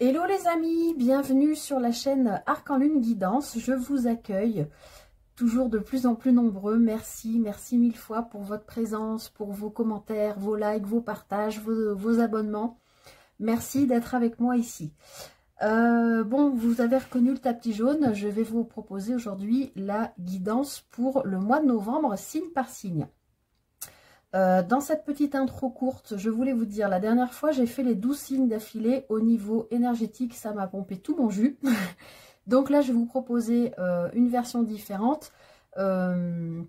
Hello les amis, bienvenue sur la chaîne Arc en Lune Guidance. Je vous accueille toujours de plus en plus nombreux. Merci mille fois pour votre présence, pour vos commentaires, vos likes, vos partages, vos abonnements. Merci d'être avec moi ici. Bon, vous avez reconnu le tapis jaune. Je vais vous proposer aujourd'hui la guidance pour le mois de novembre, signe par signe. Dans cette petite intro courte, je voulais vous dire, la dernière fois, j'ai fait les 12 signes d'affilée. Au niveau énergétique, ça m'a pompé tout mon jus. Donc là, je vais vous proposer une version différente. On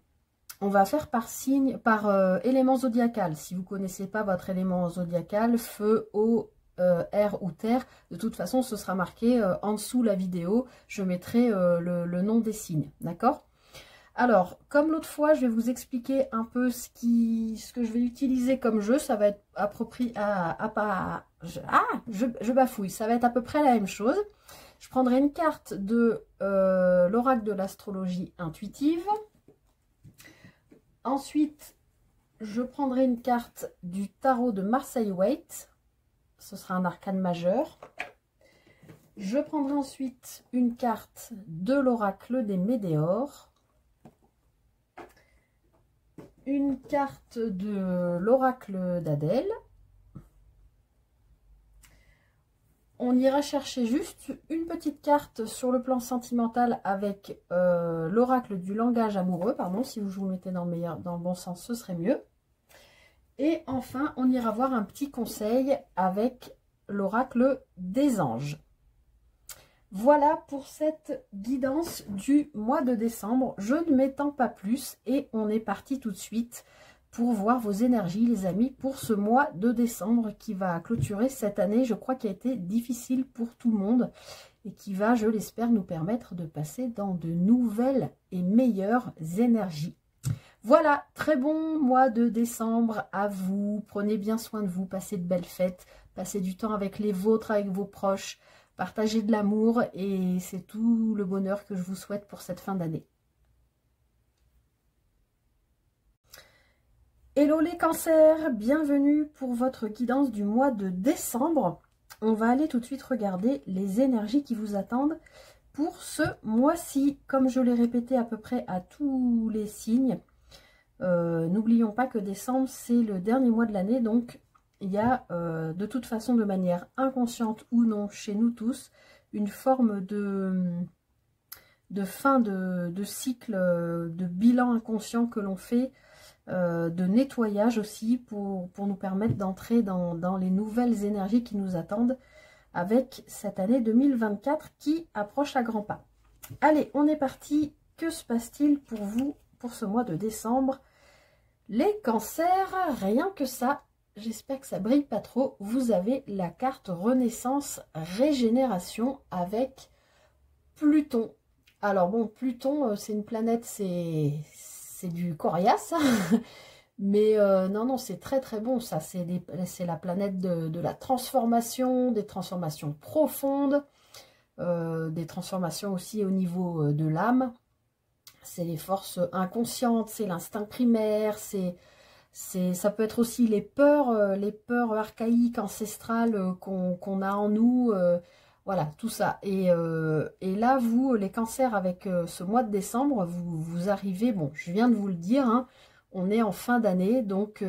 va faire par signe, par élément zodiacal. Si vous ne connaissez pas votre élément zodiacal, feu, eau, air ou terre, de toute façon, ce sera marqué en dessous la vidéo. Je mettrai le nom des signes, d'accord ? Alors, comme l'autre fois, je vais vous expliquer un peu ce que je vais utiliser comme jeu. Ça va être approprié je bafouille. Ça va être à peu près la même chose. Je prendrai une carte de l'oracle de l'astrologie intuitive. Ensuite, je prendrai une carte du tarot de Marseille Waite. Ce sera un arcane majeur. Je prendrai ensuite une carte de l'oracle des Médéors. Une carte de l'oracle d'Adèle. On ira chercher juste une petite carte sur le plan sentimental avec l'oracle du langage amoureux. Pardon, si vous vous mettez dans le bon sens, ce serait mieux. Et enfin, on ira voir un petit conseil avec l'oracle des anges. Voilà pour cette guidance du mois de décembre. Je ne m'étends pas plus et on est parti tout de suite pour voir vos énergies, les amis, pour ce mois de décembre qui va clôturer cette année, je crois, qui a été difficile pour tout le monde et qui va, je l'espère, nous permettre de passer dans de nouvelles et meilleures énergies. Voilà, très bon mois de décembre à vous. Prenez bien soin de vous, passez de belles fêtes, passez du temps avec les vôtres, avec vos proches. Partagez de l'amour et c'est tout le bonheur que je vous souhaite pour cette fin d'année. Hello les cancers, bienvenue pour votre guidance du mois de décembre. On va aller tout de suite regarder les énergies qui vous attendent pour ce mois-ci. Comme je l'ai répété à peu près à tous les signes, n'oublions pas que décembre c'est le dernier mois de l'année, donc il y a de toute façon, de manière inconsciente ou non, chez nous tous, une forme de fin de cycle, de bilan inconscient que l'on fait, de nettoyage aussi, pour nous permettre d'entrer dans les nouvelles énergies qui nous attendent avec cette année 2024 qui approche à grands pas. Allez, on est parti. Que se passe-t-il pour vous pour ce mois de décembre? Les cancers, rien que ça. J'espère que ça brille pas trop. Vous avez la carte Renaissance Régénération avec Pluton. Alors bon, Pluton, c'est une planète, c'est du coriace. Mais non, c'est très très bon. Ça, c'est la planète de la transformation, des transformations profondes, des transformations aussi au niveau de l'âme. C'est les forces inconscientes, c'est l'instinct primaire, ça peut être aussi les peurs archaïques, ancestrales qu'on a en nous, voilà, tout ça. Et là, vous, les cancers, avec ce mois de décembre, vous arrivez, bon, je viens de vous le dire, hein, on est en fin d'année, donc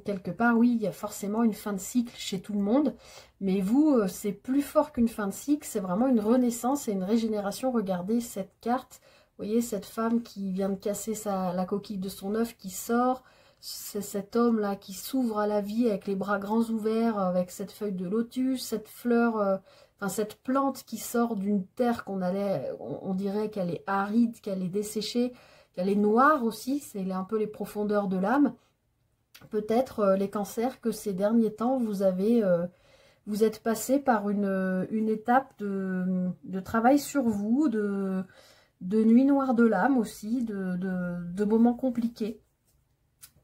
quelque part, oui, il y a forcément une fin de cycle chez tout le monde, mais vous, c'est plus fort qu'une fin de cycle, c'est vraiment une renaissance et une régénération. Regardez cette carte, vous voyez cette femme qui vient de casser la coquille de son œuf, qui sort. C'est cet homme-là qui s'ouvre à la vie avec les bras grands ouverts, avec cette feuille de lotus, cette fleur, enfin cette plante qui sort d'une terre on dirait qu'elle est aride, qu'elle est desséchée, qu'elle est noire aussi, c'est un peu les profondeurs de l'âme. Peut-être les cancers que ces derniers temps, vous êtes passé par une étape de travail sur vous, de nuit noire de l'âme aussi, de moments compliqués,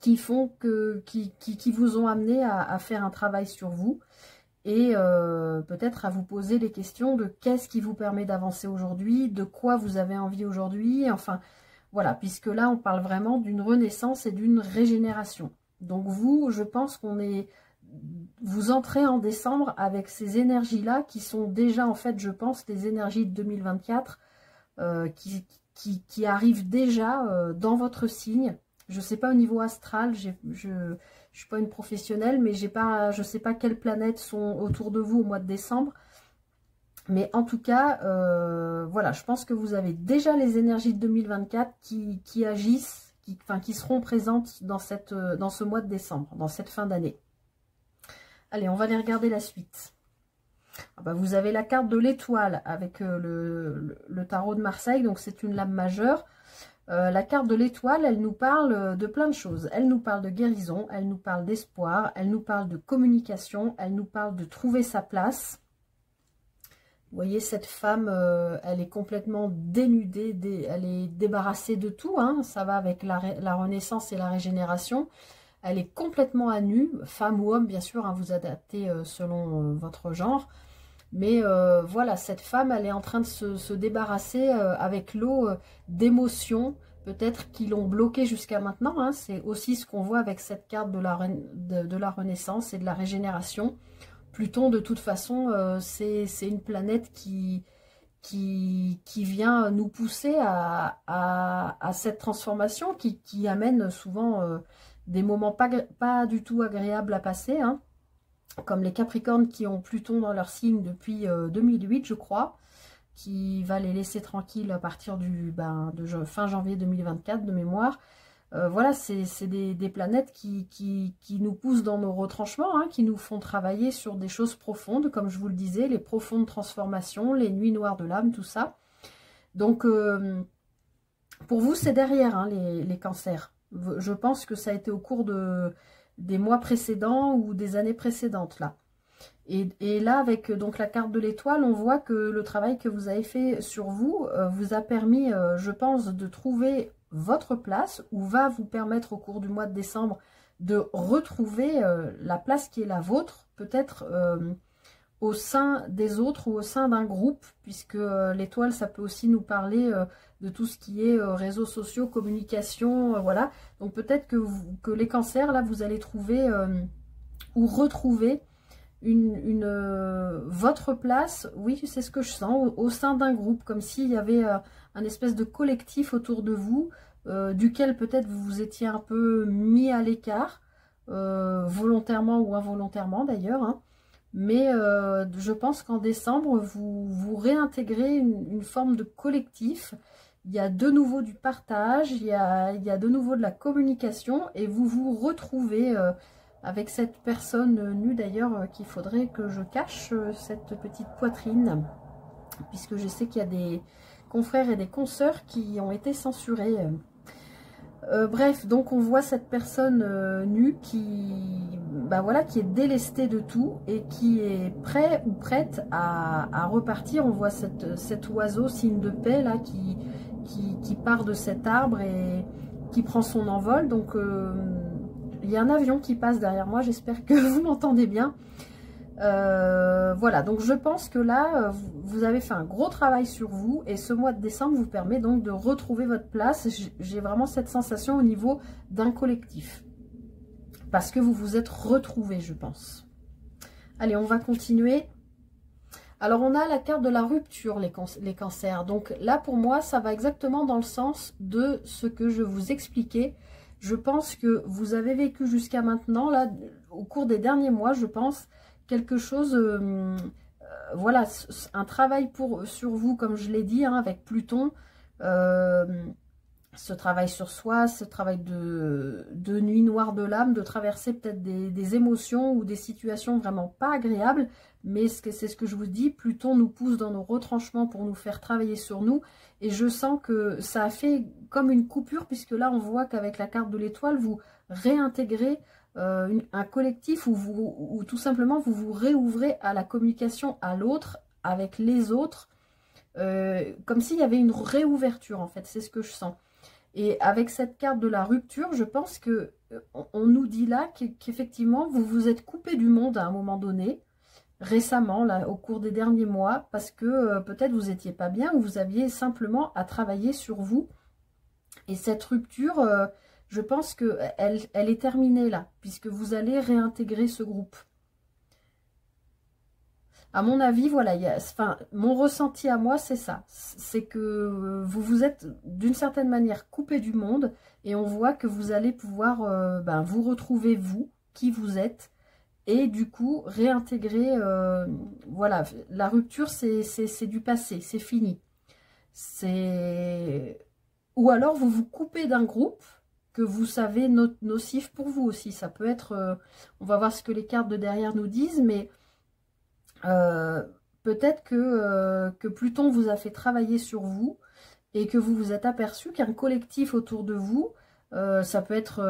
qui vous ont amené à faire un travail sur vous et peut-être à vous poser les questions de qu'est-ce qui vous permet d'avancer aujourd'hui, de quoi vous avez envie aujourd'hui, enfin voilà, puisque là on parle vraiment d'une renaissance et d'une régénération. Donc vous, je pense qu'on est vous entrez en décembre avec ces énergies-là qui sont déjà, en fait, je pense, les énergies de 2024 qui arrivent déjà dans votre signe. Je ne sais pas au niveau astral, je ne suis pas une professionnelle, mais je ne sais pas quelles planètes sont autour de vous au mois de décembre. Mais en tout cas, voilà, je pense que vous avez déjà les énergies de 2024 qui agissent, qui seront présentes dans ce mois de décembre, dans cette fin d'année. Allez, on va aller regarder la suite. Ah bah, vous avez la carte de l'étoile avec le tarot de Marseille, donc c'est une lame majeure. La carte de l'étoile, elle nous parle de plein de choses. Elle nous parle de guérison, elle nous parle d'espoir, elle nous parle de communication, elle nous parle de trouver sa place. Vous voyez, cette femme, elle est complètement dénudée, elle est débarrassée de tout, hein, ça va avec la renaissance et la régénération. Elle est complètement à nu, femme ou homme, bien sûr, hein, vous adaptez selon votre genre. Mais voilà, cette femme, elle est en train de se débarrasser avec l'eau d'émotions, peut-être qui l'ont bloquée jusqu'à maintenant. Hein. C'est aussi ce qu'on voit avec cette carte de la Renaissance et de la régénération. Pluton, de toute façon, c'est une planète qui vient nous pousser à cette transformation, qui amène souvent des moments pas du tout agréables à passer, hein. Comme les Capricornes qui ont Pluton dans leur signe depuis 2008, je crois, qui va les laisser tranquilles à partir de fin janvier 2024 de mémoire. Voilà, c'est des planètes qui nous poussent dans nos retranchements, hein, qui nous font travailler sur des choses profondes, comme je vous le disais, les profondes transformations, les nuits noires de l'âme, tout ça. Donc, pour vous, c'est derrière, hein, les cancers. Je pense que ça a été au cours des mois précédents ou des années précédentes, là. Et là, avec donc la carte de l'étoile, on voit que le travail que vous avez fait sur vous vous a permis, je pense, de trouver votre place, ou va vous permettre au cours du mois de décembre de retrouver la place qui est la vôtre, peut-être au sein des autres ou au sein d'un groupe, puisque l'étoile, ça peut aussi nous parler de tout ce qui est réseaux sociaux, communication, voilà. Donc peut-être que les cancers, là, vous allez trouver ou retrouver votre place, oui, c'est ce que je sens, au sein d'un groupe, comme s'il y avait un espèce de collectif autour de vous, duquel peut-être vous vous étiez un peu mis à l'écart, volontairement ou involontairement d'ailleurs, hein. Mais je pense qu'en décembre, vous réintégrez une forme de collectif. Il y a de nouveau du partage, il y a de nouveau de la communication, et vous vous retrouvez avec cette personne nue d'ailleurs, qu'il faudrait que je cache cette petite poitrine, puisque je sais qu'il y a des confrères et des consoeurs qui ont été censurés. Bref, donc on voit cette personne nue qui est délestée de tout et qui est prêt ou prête à repartir. On voit cet oiseau, signe de paix, là, qui part de cet arbre et qui prend son envol. Donc il y a un avion qui passe derrière moi, j'espère que vous m'entendez bien. Voilà, donc je pense que là, vous avez fait un gros travail sur vous, et ce mois de décembre vous permet donc de retrouver votre place. J'ai vraiment cette sensation au niveau d'un collectif, parce que vous vous êtes retrouvés, je pense. Allez, on va continuer. Alors, on a la carte de la rupture, les cancers. Donc là, pour moi, ça va exactement dans le sens de ce que je vous expliquais. Je pense que vous avez vécu jusqu'à maintenant, là, au cours des derniers mois, je pense, quelque chose, voilà, un travail sur vous, comme je l'ai dit, hein, avec Pluton, ce travail sur soi, ce travail de nuit noire de l'âme, de traverser peut-être des émotions ou des situations vraiment pas agréables, mais c'est ce que je vous dis, Pluton nous pousse dans nos retranchements pour nous faire travailler sur nous, et je sens que ça a fait comme une coupure, puisque là on voit qu'avec la carte de l'étoile, vous réintégrez un collectif où tout simplement vous vous réouvrez à la communication à l'autre, avec les autres, comme s'il y avait une réouverture, en fait, c'est ce que je sens. Et avec cette carte de la rupture, je pense que on nous dit là qu'effectivement vous vous êtes coupé du monde à un moment donné, récemment, là, au cours des derniers mois, parce que peut-être vous n'étiez pas bien, ou vous aviez simplement à travailler sur vous. Et cette rupture, je pense qu'elle est terminée là, puisque vous allez réintégrer ce groupe. À mon avis, voilà, enfin, mon ressenti à moi, c'est ça. C'est que vous vous êtes d'une certaine manière coupé du monde et on voit que vous allez pouvoir ben, vous retrouver vous, qui vous êtes, et du coup réintégrer, voilà, la rupture c'est du passé, c'est fini. Ou alors vous vous coupez d'un groupe que vous savez nocif pour vous aussi. Ça peut être, on va voir ce que les cartes de derrière nous disent, mais peut-être que Pluton vous a fait travailler sur vous et que vous vous êtes aperçu qu'un collectif autour de vous, ça peut être,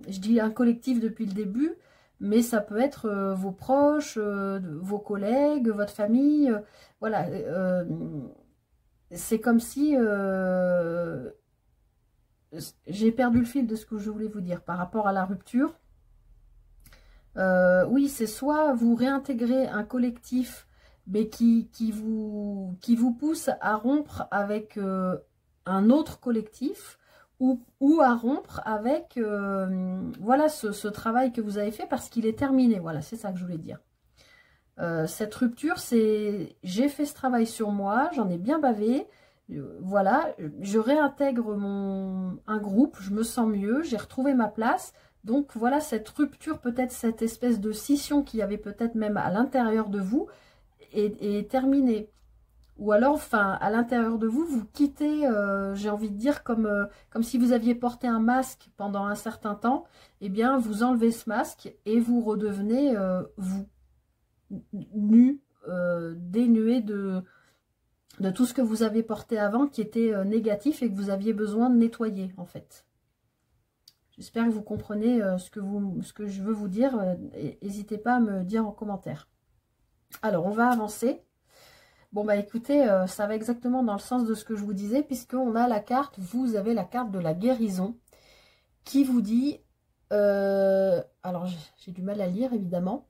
je dis un collectif depuis le début, mais ça peut être vos proches, vos collègues, votre famille, voilà. C'est comme si j'ai perdu le fil de ce que je voulais vous dire par rapport à la rupture. Oui, c'est soit vous réintégrez un collectif, mais qui vous pousse à rompre avec un autre collectif, ou à rompre avec voilà, ce travail que vous avez fait parce qu'il est terminé. Voilà, c'est ça que je voulais dire. Cette rupture, c'est j'ai fait ce travail sur moi, j'en ai bien bavé, voilà, je réintègre un groupe, je me sens mieux, j'ai retrouvé ma place. Donc voilà, cette rupture, peut-être cette espèce de scission qu'il y avait peut-être même à l'intérieur de vous est terminée. Ou alors, enfin, à l'intérieur de vous, vous quittez, j'ai envie de dire, comme si vous aviez porté un masque pendant un certain temps, eh bien, vous enlevez ce masque et vous redevenez vous, nu, dénué de tout ce que vous avez porté avant qui était négatif et que vous aviez besoin de nettoyer, en fait. J'espère que vous comprenez ce que je veux vous dire. N'hésitez pas à me dire en commentaire. Alors, on va avancer. Bon, bah écoutez, ça va exactement dans le sens de ce que je vous disais, puisqu'on a la carte, vous avez la carte de la guérison, qui vous dit, alors j'ai du mal à lire évidemment,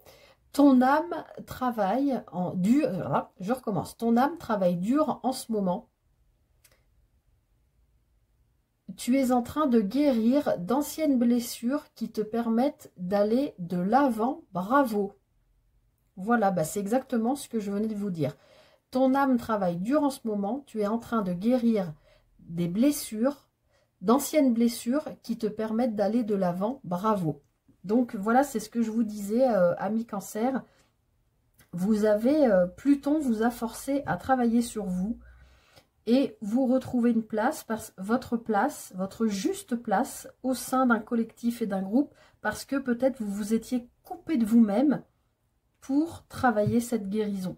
ton âme travaille en dur, je recommence, ton âme travaille dur en ce moment. Tu es en train de guérir d'anciennes blessures qui te permettent d'aller de l'avant. Bravo. Voilà, bah c'est exactement ce que je venais de vous dire. Ton âme travaille dur en ce moment. Tu es en train de guérir des blessures, d'anciennes blessures qui te permettent d'aller de l'avant. Bravo. Donc voilà, c'est ce que je vous disais, amis Cancer. Vous avez, Pluton vous a forcé à travailler sur vous. Et vous retrouvez une place, votre juste place au sein d'un collectif et d'un groupe, parce que peut-être vous vous étiez coupé de vous-même pour travailler cette guérison.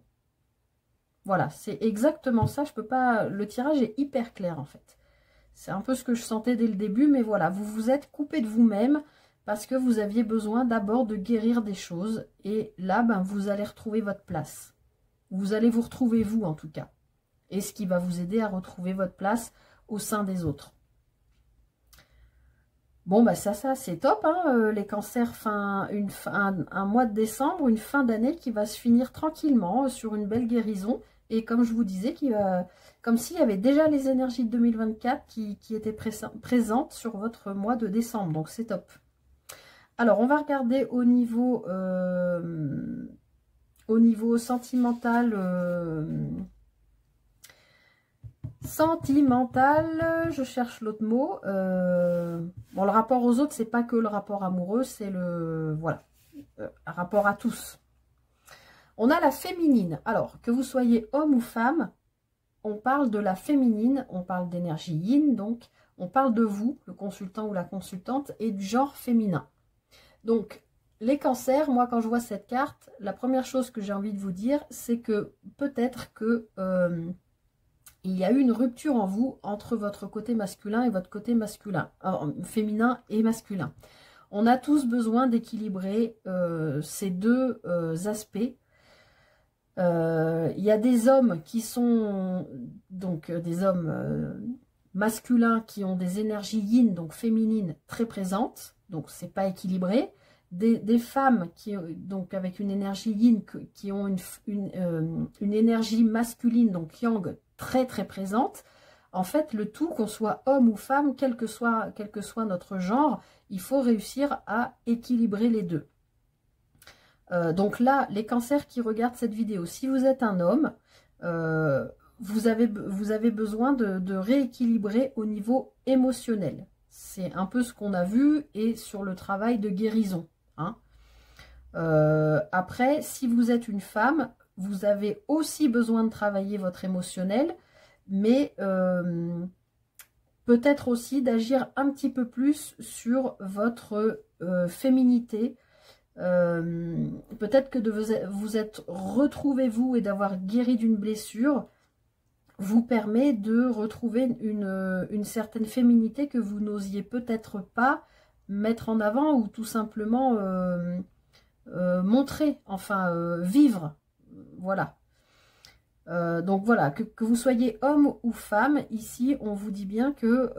Voilà, c'est exactement ça. Je peux pas. Le tirage est hyper clair en fait. C'est un peu ce que je sentais dès le début, mais voilà, vous vous êtes coupé de vous-même parce que vous aviez besoin d'abord de guérir des choses. Et là, ben, vous allez retrouver votre place. Vous allez vous retrouver vous en tout cas. Et ce qui va vous aider à retrouver votre place au sein des autres. Bon, bah ça c'est top, hein, les cancers, un mois de décembre, une fin d'année qui va se finir tranquillement sur une belle guérison. Et comme je vous disais, comme s'il y avait déjà les énergies de 2024 qui étaient présentes sur votre mois de décembre. Donc c'est top. Alors, on va regarder au niveau sentimental... Sentimental, je cherche l'autre mot. Bon, le rapport aux autres, c'est pas que le rapport amoureux, c'est le... Voilà, rapport à tous. On a la féminine. Alors, que vous soyez homme ou femme, on parle de la féminine, on parle d'énergie yin, donc on parle de vous, le consultant ou la consultante, et du genre féminin. Donc, les cancers, moi, quand je vois cette carte, la première chose que j'ai envie de vous dire, c'est que peut-être que... il y a eu une rupture en vous entre votre côté masculin et votre côté masculin, féminin et masculin. On a tous besoin d'équilibrer ces deux aspects. Il y a des hommes qui sont donc des hommes masculins qui ont des énergies yin, donc féminines, très présentes, donc c'est pas équilibré. Des femmes qui donc avec une énergie yin qui ont une énergie masculine, donc yang, très très présente. En fait, le tout, qu'on soit homme ou femme, quel que soit notre genre, il faut réussir à équilibrer les deux. Donc là, les cancers qui regardent cette vidéo, si vous êtes un homme, vous avez besoin de rééquilibrer au niveau émotionnel. C'est un peu ce qu'on a vu et sur le travail de guérison. Hein. Après, si vous êtes une femme, vous avez aussi besoin de travailler votre émotionnel, mais peut-être aussi d'agir un petit peu plus sur votre féminité. Peut-être que de vous être retrouvé vous et d'avoir guéri d'une blessure vous permet de retrouver une certaine féminité que vous n'osiez peut-être pas mettre en avant ou tout simplement montrer, enfin vivre. Voilà. Donc voilà, que vous soyez homme ou femme, ici on vous dit bien que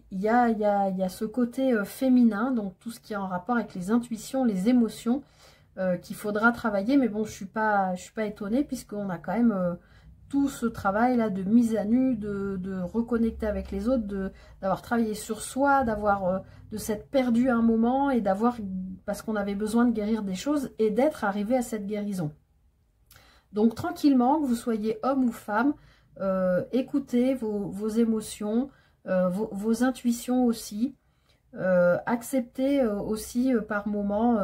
il y a ce côté féminin, donc tout ce qui est en rapport avec les intuitions, les émotions, qu'il faudra travailler. Mais bon, je suis pas étonnée puisqu'on a quand même tout ce travail là de mise à nu, de reconnecter avec les autres, d'avoir travaillé sur soi, de s'être perdu un moment et d'avoir, parce qu'on avait besoin de guérir des choses et d'être arrivé à cette guérison. Donc tranquillement, que vous soyez homme ou femme, écoutez vos émotions, vos intuitions aussi. Acceptez aussi par moment,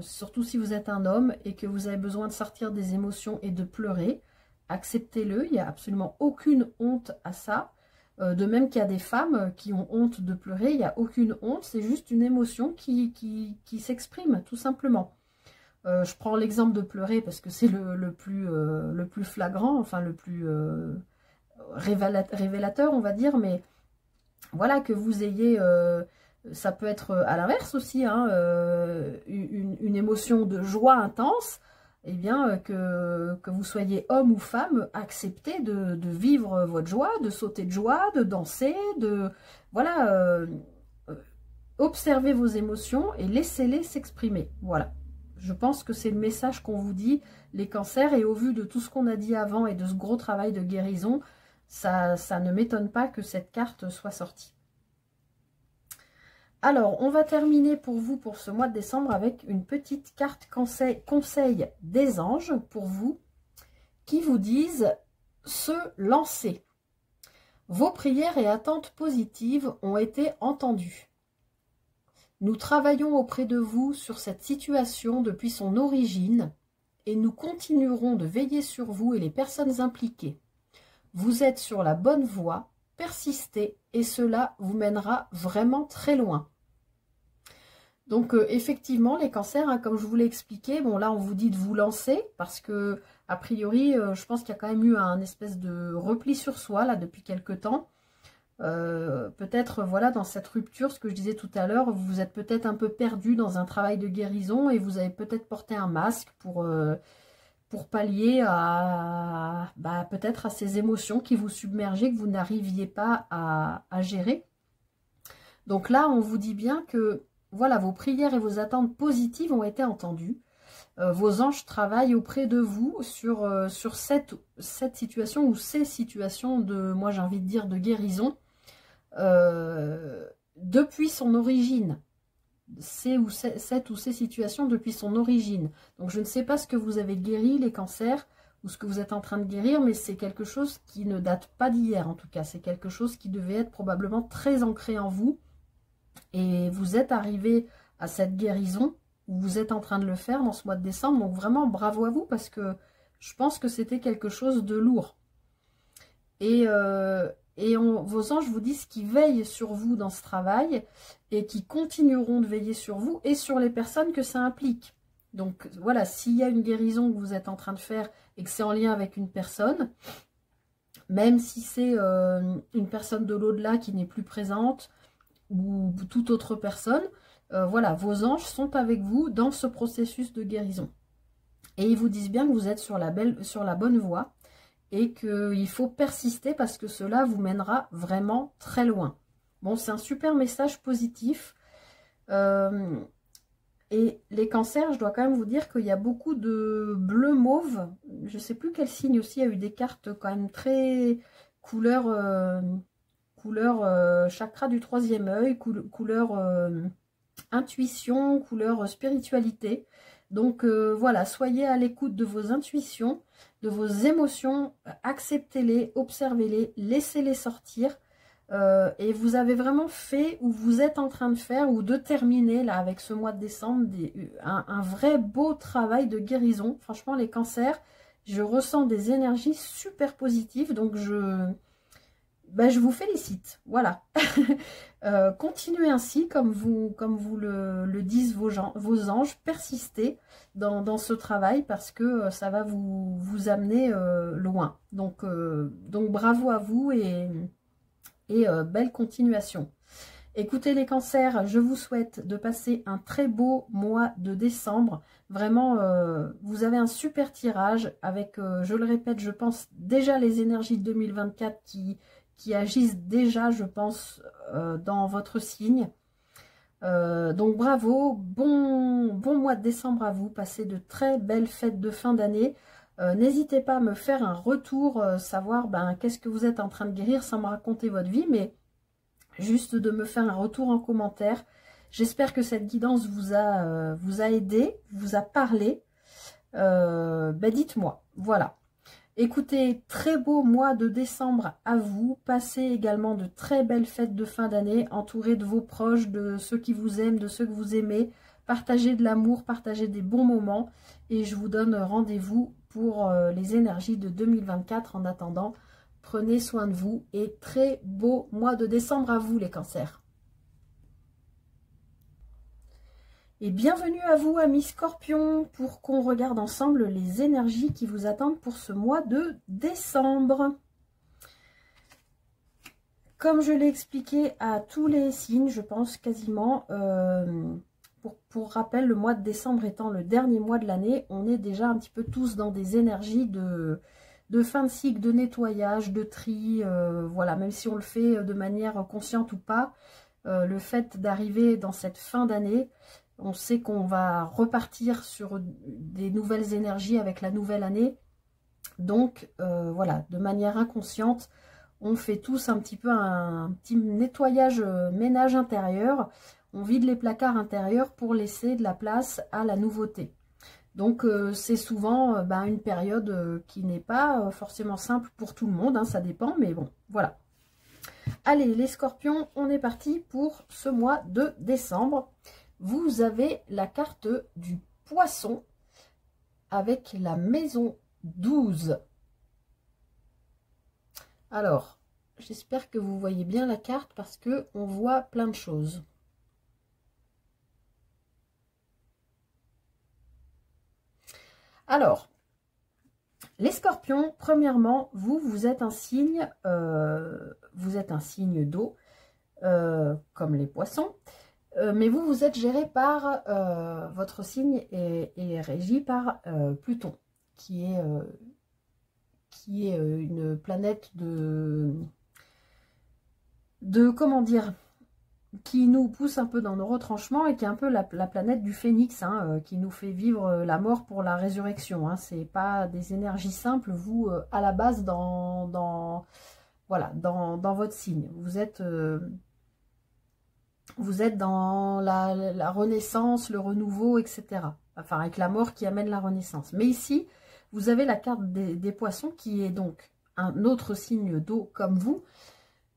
surtout si vous êtes un homme et que vous avez besoin de sortir des émotions et de pleurer, acceptez-le, il n'y a absolument aucune honte à ça. De même qu'il y a des femmes qui ont honte de pleurer, il n'y a aucune honte, c'est juste une émotion qui s'exprime tout simplement. Je prends l'exemple de pleurer parce que c'est le plus flagrant, enfin le plus révélateur on va dire, mais voilà, que vous ayez, ça peut être à l'inverse aussi, hein, une émotion de joie intense, et bien que vous soyez homme ou femme, acceptez de vivre votre joie, de sauter de joie, de danser, voilà, observez vos émotions et laissez-les s'exprimer, voilà. Je pense que c'est le message qu'on vous dit, les cancers, et au vu de tout ce qu'on a dit avant et de ce gros travail de guérison, ça ne m'étonne pas que cette carte soit sortie. Alors, on va terminer pour vous, pour ce mois de décembre, avec une petite carte conseil des anges pour vous, qui vous disent « se lancer ». Vos prières et attentes positives ont été entendues. Nous travaillons auprès de vous sur cette situation depuis son origine et nous continuerons de veiller sur vous et les personnes impliquées. Vous êtes sur la bonne voie, persistez et cela vous mènera vraiment très loin. Donc effectivement, les cancers, hein, comme je vous l'ai expliqué, bon là on vous dit de vous lancer parce que a priori, je pense qu'il y a quand même eu un espèce de repli sur soi là depuis quelque temps. Peut-être, voilà, dans cette rupture, ce que je disais tout à l'heure, vous êtes peut-être un peu perdu dans un travail de guérison et vous avez peut-être porté un masque pour pallier à peut-être à ces émotions qui vous submergeaient, que vous n'arriviez pas à gérer. Donc là, on vous dit bien que, voilà, vos prières et vos attentes positives ont été entendues. Vos anges travaillent auprès de vous sur cette situation ou ces situations de, moi j'ai envie de dire, de guérison. Depuis son origine, cette ou ces situations depuis son origine. Donc je ne sais pas ce que vous avez guéri, les cancers, ou ce que vous êtes en train de guérir, mais c'est quelque chose qui ne date pas d'hier en tout cas. C'est quelque chose qui devait être probablement très ancré en vous. Et vous êtes arrivé à cette guérison, ou vous êtes en train de le faire dans ce mois de décembre. Donc vraiment bravo à vous, parce que je pense que c'était quelque chose de lourd. Vos anges vous disent qu'ils veillent sur vous dans ce travail et qu'ils continueront de veiller sur vous et sur les personnes que ça implique. Donc voilà, s'il y a une guérison que vous êtes en train de faire et que c'est en lien avec une personne, même si c'est une personne de l'au-delà qui n'est plus présente ou toute autre personne, voilà, vos anges sont avec vous dans ce processus de guérison. Et ils vous disent bien que vous êtes sur la bonne voie. Et qu'il faut persister parce que cela vous mènera vraiment très loin. Bon, c'est un super message positif. Et les cancers, je dois quand même vous dire qu'il y a beaucoup de bleu mauve. Je ne sais plus quel signe aussi. Il y a eu des cartes quand même très couleur chakra du troisième œil, couleur intuition, couleur spiritualité. Donc voilà, soyez à l'écoute de vos intuitions, de vos émotions, acceptez-les, observez-les, laissez-les sortir. Et vous avez vraiment fait, ou vous êtes en train de faire, ou de terminer là avec ce mois de décembre, un vrai beau travail de guérison. Franchement, les cancers, je ressens des énergies super positives, donc je vous félicite. Voilà. Continuez ainsi, comme vous le disent vos anges, persistez dans ce travail parce que ça va vous amener loin. Donc bravo à vous et belle continuation. Écoutez les cancers, je vous souhaite de passer un très beau mois de décembre. Vraiment, vous avez un super tirage avec, je le répète, je pense déjà les énergies de 2024 qui agissent déjà, je pense, dans votre signe. Donc bravo, bon mois de décembre à vous. Passez de très belles fêtes de fin d'année. N'hésitez pas à me faire un retour, savoir qu'est-ce que vous êtes en train de guérir sans me raconter votre vie, mais juste de me faire un retour en commentaire. J'espère que cette guidance vous a aidé, vous a parlé. Dites-moi, voilà. Écoutez, très beau mois de décembre à vous. Passez également de très belles fêtes de fin d'année, entourés de vos proches, de ceux qui vous aiment, de ceux que vous aimez. Partagez de l'amour, partagez des bons moments. Et je vous donne rendez-vous pour les énergies de 2024. En attendant, prenez soin de vous et très beau mois de décembre à vous les cancers. Et bienvenue à vous, amis Scorpions, pour qu'on regarde ensemble les énergies qui vous attendent pour ce mois de décembre. Comme je l'ai expliqué à tous les signes, je pense quasiment, pour rappel, le mois de décembre étant le dernier mois de l'année, on est déjà un petit peu tous dans des énergies de fin de cycle, de nettoyage, de tri, voilà, même si on le fait de manière consciente ou pas, le fait d'arriver dans cette fin d'année, on sait qu'on va repartir sur des nouvelles énergies avec la nouvelle année. Donc, voilà, de manière inconsciente, on fait tous un petit peu un petit nettoyage, ménage intérieur. On vide les placards intérieurs pour laisser de la place à la nouveauté. Donc, c'est souvent une période qui n'est pas forcément simple pour tout le monde. Hein, ça dépend, mais bon, voilà. Allez, les scorpions, on est parti pour ce mois de décembre. Vous avez la carte du poisson avec la maison 12. Alors, j'espère que vous voyez bien la carte parce que on voit plein de choses. Alors, les scorpions, premièrement, vous êtes un signe d'eau, comme les poissons. Mais vous êtes géré par, votre signe est régi par Pluton, qui est une planète comment dire, qui nous pousse un peu dans nos retranchements et qui est un peu la planète du phénix, hein, qui nous fait vivre la mort pour la résurrection. Hein. C'est pas des énergies simples, vous, à la base, dans votre signe. Vous êtes dans la renaissance, le renouveau, etc. Enfin, avec la mort qui amène la renaissance. Mais ici, vous avez la carte des poissons qui est donc un autre signe d'eau comme vous,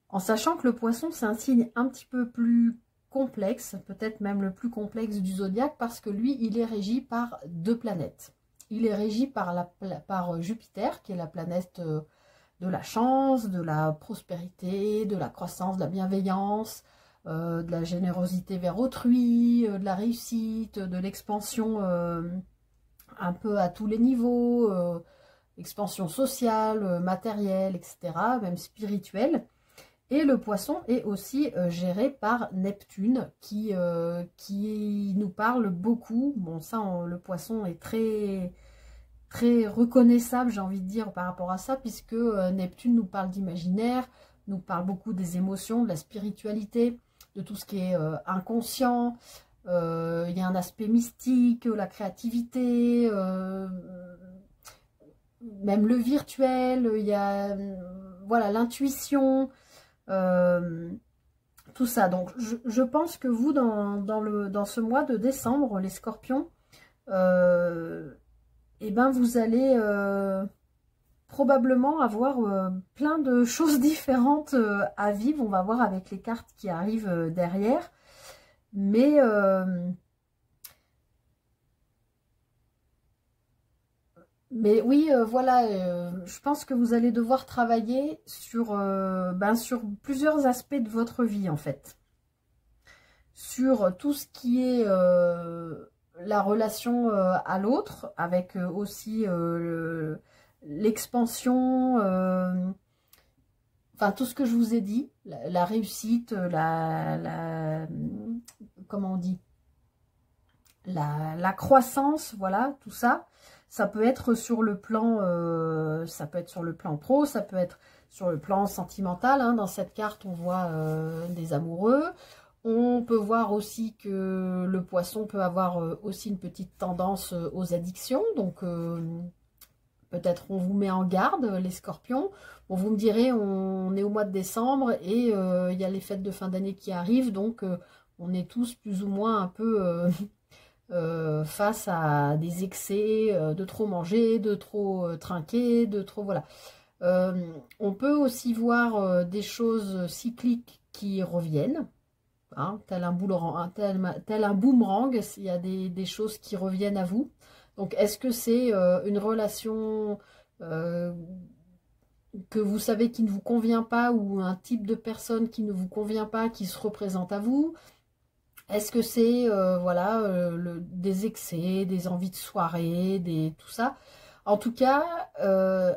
en sachant que le poisson, c'est un signe un petit peu plus complexe, peut-être même le plus complexe du zodiaque, parce que lui, il est régi par deux planètes. Il est régi par Jupiter, qui est la planète de la chance, de la prospérité, de la croissance, de la bienveillance, de la générosité vers autrui, de la réussite, de l'expansion un peu à tous les niveaux, expansion sociale, matérielle, etc., même spirituelle. Et le poisson est aussi géré par Neptune, qui nous parle beaucoup. Bon, ça, le poisson est très, très reconnaissable, j'ai envie de dire, par rapport à ça, puisque Neptune nous parle d'imaginaire, nous parle beaucoup des émotions, de la spiritualité, de tout ce qui est inconscient. Il y a un aspect mystique, la créativité, même le virtuel, il y a voilà, l'intuition, tout ça. Donc je pense que vous, dans ce mois de décembre, les scorpions, et ben vous allez probablement avoir plein de choses différentes à vivre. On va voir avec les cartes qui arrivent derrière. Mais oui, voilà, je pense que vous allez devoir travailler sur plusieurs aspects de votre vie, en fait. Sur tout ce qui est la relation à l'autre, avec aussi l'expansion, enfin tout ce que je vous ai dit, la réussite, comment on dit, la croissance, voilà, tout ça. Ça peut être sur le plan, pro, ça peut être sur le plan sentimental. Hein. Dans cette carte, on voit des amoureux. On peut voir aussi que le poisson peut avoir aussi une petite tendance aux addictions. Donc, peut-être on vous met en garde, les scorpions. Bon, vous me direz, on est au mois de décembre et il y a les fêtes de fin d'année qui arrivent. Donc, on est tous plus ou moins un peu... face à des excès de trop manger, de trop trinquer, de trop... Voilà. On peut aussi voir des choses cycliques qui reviennent, hein, tel un boomerang, il y a des choses qui reviennent à vous. Donc, est-ce que c'est une relation que vous savez qui ne vous convient pas ou un type de personne qui ne vous convient pas qui se représente à vous? Est-ce que c'est voilà, des excès, des envies de soirée, tout ça? En tout cas,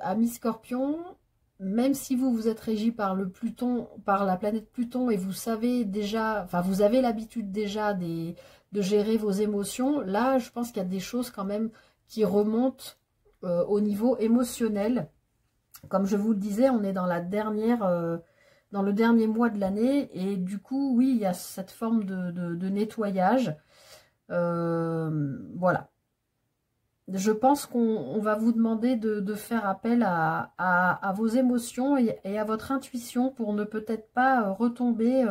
amis Scorpion, même si vous êtes régi par le Pluton, par la planète Pluton, et vous savez déjà, enfin vous avez l'habitude déjà de gérer vos émotions, là je pense qu'il y a des choses quand même qui remontent au niveau émotionnel. Comme je vous le disais, on est dans dans le dernier mois de l'année, et du coup, oui, il y a cette forme de nettoyage. Voilà. Je pense qu'on va vous demander de faire appel à vos émotions et à votre intuition pour ne peut-être pas retomber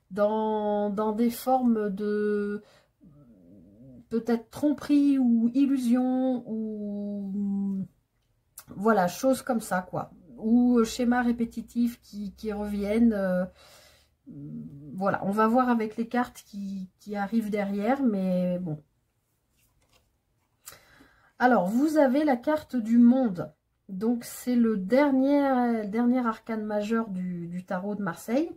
dans des formes de peut-être tromperie ou illusion ou voilà, choses comme ça, quoi. Ou schémas répétitifs qui reviennent. Voilà, on va voir avec les cartes qui arrivent derrière, mais bon. Alors, vous avez la carte du monde. Donc, c'est le dernier arcane majeur du tarot de Marseille.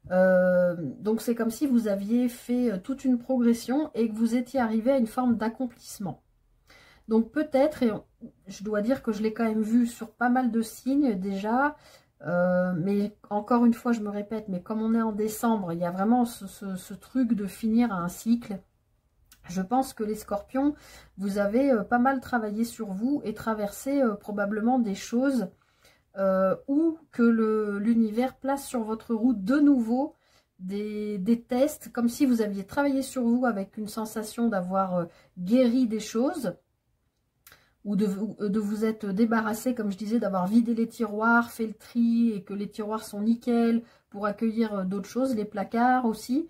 Donc, c'est comme si vous aviez fait toute une progression et que vous étiez arrivé à une forme d'accomplissement. Donc peut-être, et je dois dire que je l'ai quand même vu sur pas mal de signes déjà, mais encore une fois je me répète, mais comme on est en décembre, il y a vraiment ce truc de finir un cycle. Je pense que les scorpions, vous avez pas mal travaillé sur vous et traversé probablement des choses ou que l'univers place sur votre route de nouveau des tests, comme si vous aviez travaillé sur vous avec une sensation d'avoir guéri des choses, ou de vous être débarrassé, comme je disais, d'avoir vidé les tiroirs, fait le tri, et que les tiroirs sont nickel pour accueillir d'autres choses, les placards aussi.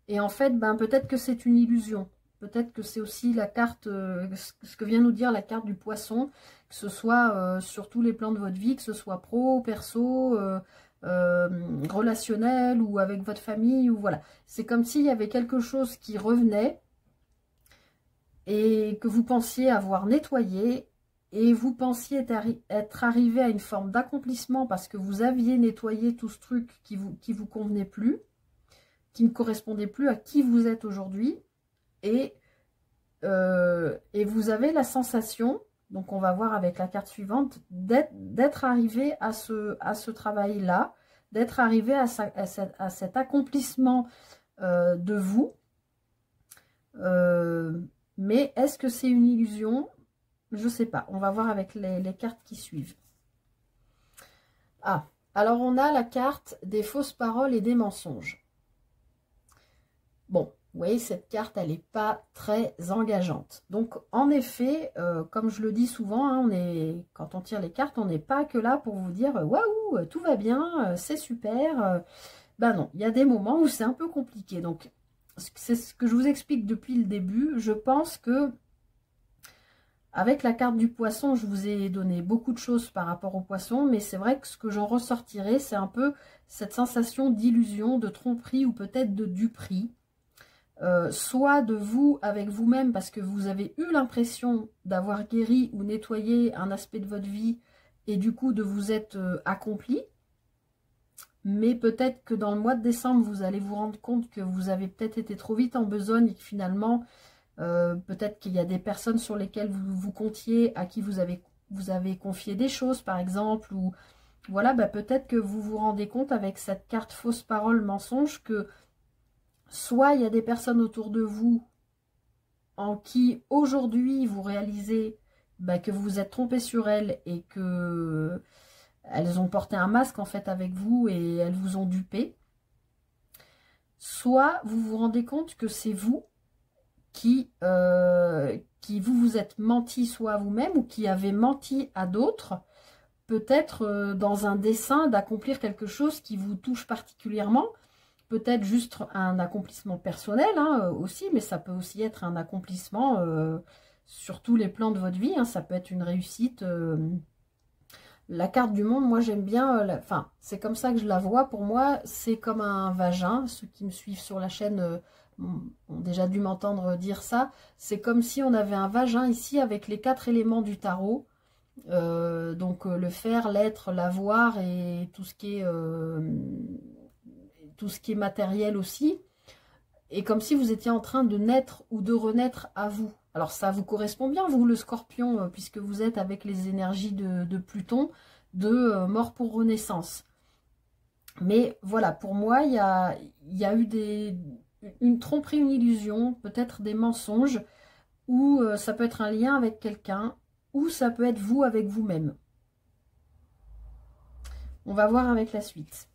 Et en fait, ben, peut-être que c'est une illusion. Peut-être que c'est aussi la carte, ce que vient nous dire la carte du poisson, que ce soit sur tous les plans de votre vie, que ce soit pro, perso, relationnel ou avec votre famille, ou voilà. C'est comme s'il y avait quelque chose qui revenait, et que vous pensiez avoir nettoyé, et vous pensiez être arrivé à une forme d'accomplissement parce que vous aviez nettoyé tout ce truc qui vous convenait plus, qui ne correspondait plus à qui vous êtes aujourd'hui, et vous avez la sensation, donc on va voir avec la carte suivante, d'être arrivé à ce travail-là, d'être arrivé à cet accomplissement de vous. Mais est-ce que c'est une illusion? Je ne sais pas. On va voir avec les cartes qui suivent. Ah, alors on a la carte des fausses paroles et des mensonges. Bon, vous voyez, cette carte, elle n'est pas très engageante. Donc, en effet, comme je le dis souvent, hein, quand on tire les cartes, on n'est pas que là pour vous dire « Waouh, tout va bien, c'est super ». Ben non, il y a des moments où c'est un peu compliqué. Donc, c'est ce que je vous explique depuis le début. Je pense que avec la carte du poisson, je vous ai donné beaucoup de choses par rapport au poisson, mais c'est vrai que ce que j'en ressortirai, c'est un peu cette sensation d'illusion, de tromperie ou peut-être de duperie. Soit de vous avec vous-même parce que vous avez eu l'impression d'avoir guéri ou nettoyé un aspect de votre vie et du coup de vous être accompli. Mais peut-être que dans le mois de décembre, vous allez vous rendre compte que vous avez peut-être été trop vite en besogne et que finalement, peut-être qu'il y a des personnes sur lesquelles vous comptiez, à qui vous avez confié des choses, par exemple, ou voilà, bah, peut-être que vous vous rendez compte avec cette carte fausse parole mensonge que soit il y a des personnes autour de vous en qui aujourd'hui vous réalisez bah, que vous vous êtes trompé sur elles et que elles ont porté un masque en fait avec vous et elles vous ont dupé. Soit vous vous rendez compte que c'est vous qui vous êtes menti soit à vous-même ou qui avez menti à d'autres, peut-être dans un dessein d'accomplir quelque chose qui vous touche particulièrement, peut-être juste un accomplissement personnel hein, aussi, mais ça peut aussi être un accomplissement sur tous les plans de votre vie, hein, ça peut être une réussite. La carte du monde, moi j'aime bien, enfin c'est comme ça que je la vois, pour moi c'est comme un vagin, ceux qui me suivent sur la chaîne ont déjà dû m'entendre dire ça, c'est comme si on avait un vagin ici avec les 4 éléments du tarot, donc le fer, l'être, l'avoir et tout ce qui est matériel aussi, et comme si vous étiez en train de naître ou de renaître à vous. Alors ça vous correspond bien, vous le scorpion, puisque vous êtes avec les énergies de Pluton, de mort pour renaissance. Mais voilà, pour moi, il y a eu une tromperie, une illusion, peut-être des mensonges, ou ça peut être un lien avec quelqu'un, ou ça peut être vous avec vous-même. On va voir avec la suite.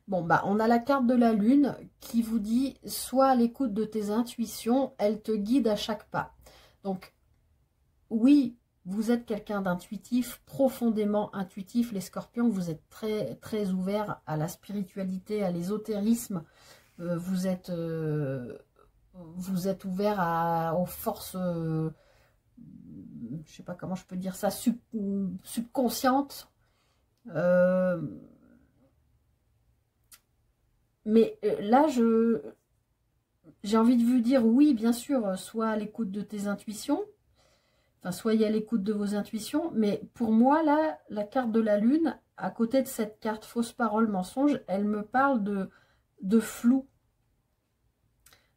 Bon, bah, on a la carte de la lune qui vous dit « Sois à l'écoute de tes intuitions, elles te guident à chaque pas ». Donc, oui, vous êtes quelqu'un d'intuitif, profondément intuitif. Les scorpions, vous êtes très, très ouverts à la spiritualité, à l'ésotérisme. Vous êtes ouverts aux forces, je ne sais pas comment je peux dire ça, subconscientes. Mais là, j'ai envie de vous dire, oui, bien sûr, sois à l'écoute de tes intuitions, enfin, soyez à l'écoute de vos intuitions, mais pour moi, là, la carte de la lune, à côté de cette carte fausse parole mensonge, elle me parle de flou.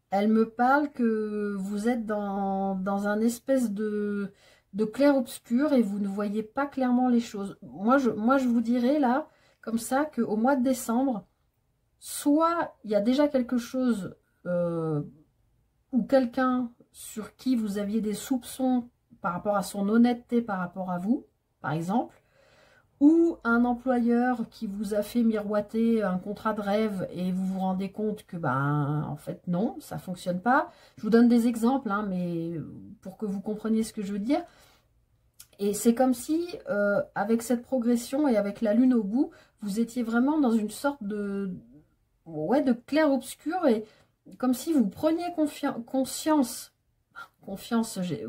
Elle me parle que vous êtes dans un espèce de clair-obscur et vous ne voyez pas clairement les choses. Moi, je vous dirais là, comme ça, qu'au mois de décembre, soit il y a déjà quelque chose ou quelqu'un sur qui vous aviez des soupçons par rapport à son honnêteté par rapport à vous, par exemple, ou un employeur qui vous a fait miroiter un contrat de rêve et vous vous rendez compte que, ben, en fait, non, ça ne fonctionne pas. Je vous donne des exemples, hein, mais pour que vous compreniez ce que je veux dire. Et c'est comme si, avec cette progression et avec la lune au bout, vous étiez vraiment dans une sorte de clair-obscur et comme si vous preniez conscience,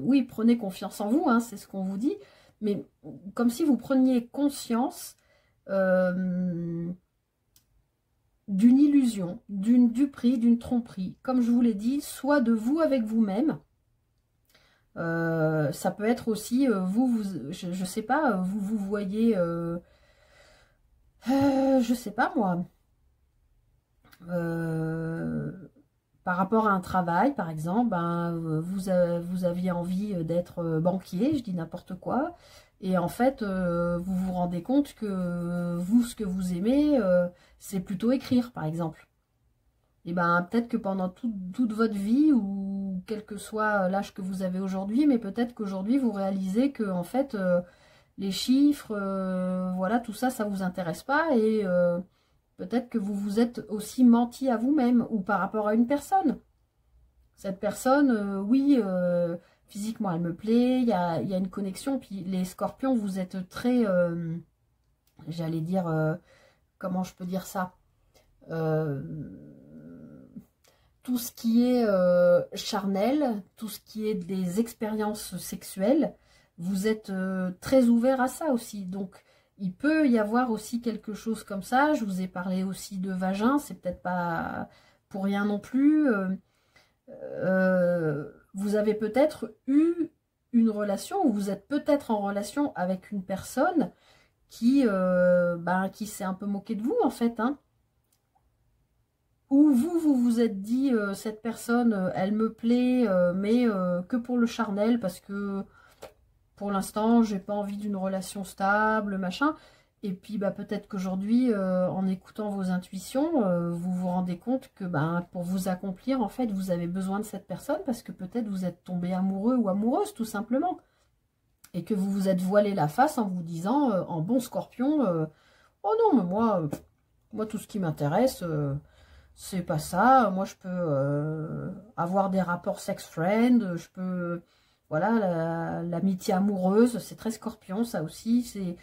oui, prenez confiance en vous, hein, c'est ce qu'on vous dit, mais comme si vous preniez conscience d'une illusion, d'une duperie, d'une tromperie, comme je vous l'ai dit, soit de vous avec vous-même, ça peut être aussi, je sais pas, vous voyez, je sais pas moi, par rapport à un travail, par exemple, ben, vous aviez envie d'être banquier, je dis n'importe quoi, et en fait, vous vous rendez compte que vous, ce que vous aimez, c'est plutôt écrire, par exemple. Et ben peut-être que pendant toute votre vie, ou quel que soit l'âge que vous avez aujourd'hui, mais peut-être qu'aujourd'hui, vous réalisez que, en fait, les chiffres, voilà, tout ça, ça vous intéresse pas, et peut-être que vous vous êtes aussi menti à vous-même ou par rapport à une personne. Cette personne, oui, physiquement, elle me plaît, il y a une connexion. Puis les scorpions, vous êtes très, j'allais dire, comment je peux dire ça, tout ce qui est charnel, tout ce qui est des expériences sexuelles, vous êtes très ouvert à ça aussi. Donc, il peut y avoir aussi quelque chose comme ça. Je vous ai parlé aussi de vagin, c'est peut-être pas pour rien non plus. Vous avez peut-être eu une relation, ou vous êtes peut-être en relation avec une personne qui s'est un peu moqué de vous, en fait, hein. Ou vous vous êtes dit, cette personne, elle me plaît, mais que pour le charnel, parce que pour l'instant, j'ai pas envie d'une relation stable, machin. Et puis, bah, peut-être qu'aujourd'hui, en écoutant vos intuitions, vous vous rendez compte que pour vous accomplir, en fait, vous avez besoin de cette personne, parce que peut-être vous êtes tombé amoureux ou amoureuse, tout simplement. Et que vous vous êtes voilé la face en vous disant, en bon scorpion, oh non, mais moi, tout ce qui m'intéresse, c'est pas ça. Moi, je peux avoir des rapports sex-friend, je peux... Voilà, l'amitié amoureuse, c'est très scorpion, ça aussi. C'est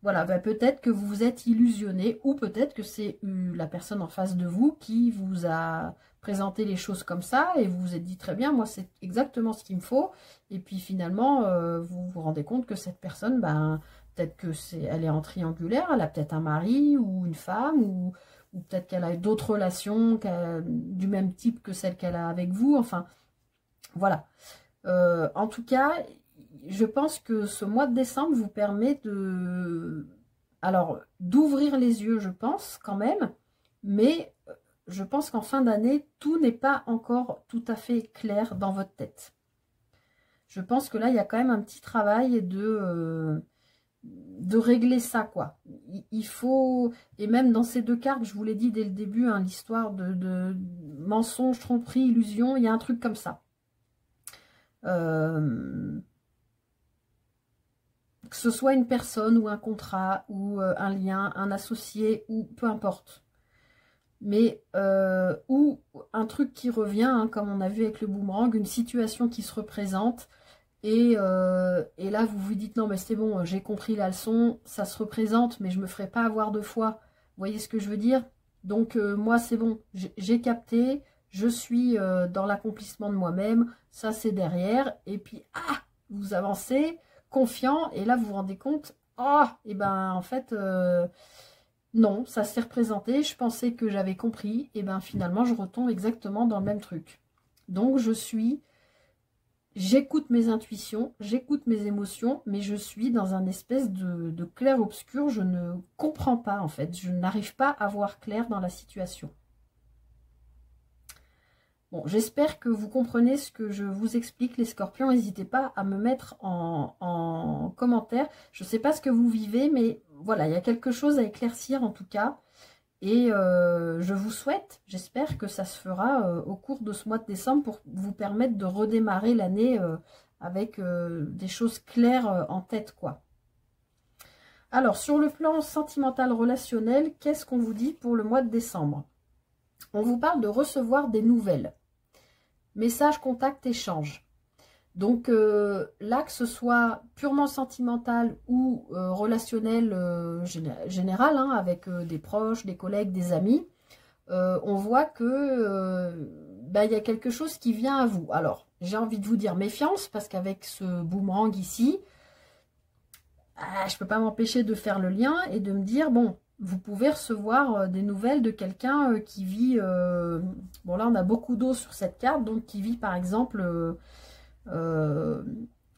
voilà, peut-être que vous vous êtes illusionné, ou peut-être que c'est la personne en face de vous qui vous a présenté les choses comme ça, et vous vous êtes dit très bien, moi, c'est exactement ce qu'il me faut. Et puis finalement, vous vous rendez compte que cette personne, peut-être que elle est en triangulaire, elle a peut-être un mari ou une femme, ou peut-être qu'elle a d'autres relations du même type que celle qu'elle a avec vous. Enfin, voilà. En tout cas, je pense que ce mois de décembre vous permet d'ouvrir les yeux, je pense, quand même. Mais je pense qu'en fin d'année, tout n'est pas encore tout à fait clair dans votre tête. Je pense que là, il y a quand même un petit travail de régler ça, quoi. Il faut, et même dans ces deux cartes, je vous l'ai dit dès le début, hein, l'histoire de mensonge, tromperie, illusion, il y a un truc comme ça. Que ce soit une personne ou un contrat ou un lien, un associé ou peu importe. Mais ou un truc qui revient, hein, comme on a vu avec le boomerang, une situation qui se représente. Et là, vous vous dites, non, mais c'est bon, j'ai compris la leçon, ça se représente, mais je me ferai pas avoir deux fois. Vous voyez ce que je veux dire? Donc, moi, c'est bon, j'ai capté, je suis dans l'accomplissement de moi-même, ça, c'est derrière. Et puis, vous avancez, confiant, et là, vous vous rendez compte, et en fait, non, ça s'est représenté, je pensais que j'avais compris, et finalement, je retombe exactement dans le même truc. Donc, j'écoute mes intuitions, j'écoute mes émotions, mais je suis dans un espèce de clair-obscur. Je ne comprends pas, en fait. Je n'arrive pas à voir clair dans la situation. Bon, j'espère que vous comprenez ce que je vous explique, les scorpions. N'hésitez pas à me mettre en commentaire. Je ne sais pas ce que vous vivez, mais voilà, il y a quelque chose à éclaircir en tout cas. Et je vous souhaite, j'espère que ça se fera au cours de ce mois de décembre pour vous permettre de redémarrer l'année avec des choses claires en tête, quoi. Alors, sur le plan sentimental relationnel, qu'est-ce qu'on vous dit pour le mois de décembre? On vous parle de recevoir des nouvelles. Messages, contacts, échanges. Donc là, que ce soit purement sentimental ou relationnel général, hein, avec des proches, des collègues, des amis, on voit que il y a quelque chose qui vient à vous. Alors, j'ai envie de vous dire méfiance, parce qu'avec ce boomerang ici, je ne peux pas m'empêcher de faire le lien et de me dire, bon, vous pouvez recevoir des nouvelles de quelqu'un qui vit... bon, là, on a beaucoup d'eau sur cette carte, donc qui vit, par exemple...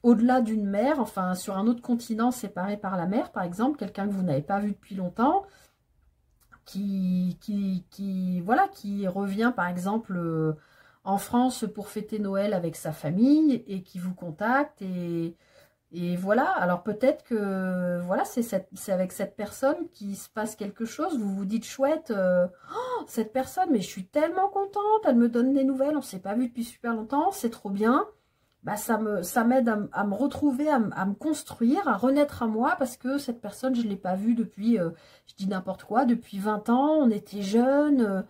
au-delà d'une mer, enfin sur un autre continent séparé par la mer, par exemple, quelqu'un que vous n'avez pas vu depuis longtemps, qui revient par exemple en France pour fêter Noël avec sa famille et qui vous contacte et voilà. Alors peut-être que voilà, c'est avec cette personne qu'il se passe quelque chose, vous vous dites chouette, cette personne, mais je suis tellement contente, elle me donne des nouvelles, on ne s'est pas vu depuis super longtemps, c'est trop bien. Ça m'aide à me retrouver, à me construire, à renaître à moi, parce que cette personne, je ne l'ai pas vue depuis, je dis n'importe quoi, depuis 20 ans, on était jeunes,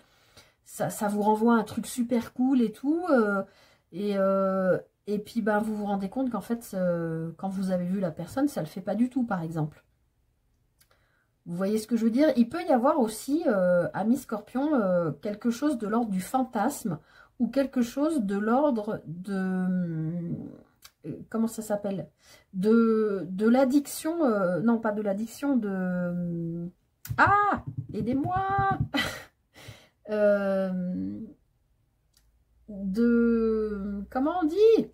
ça vous renvoie à un truc super cool et tout, et puis vous vous rendez compte qu'en fait, quand vous avez vu la personne, ça ne le fait pas du tout, par exemple. Vous voyez ce que je veux dire? Il peut y avoir aussi, amis scorpions, quelque chose de l'ordre du fantasme, ou quelque chose de l'ordre de... comment ça s'appelle, de l'addiction, non pas de l'addiction, de... Ah, aidez-moi. De... Comment on dit?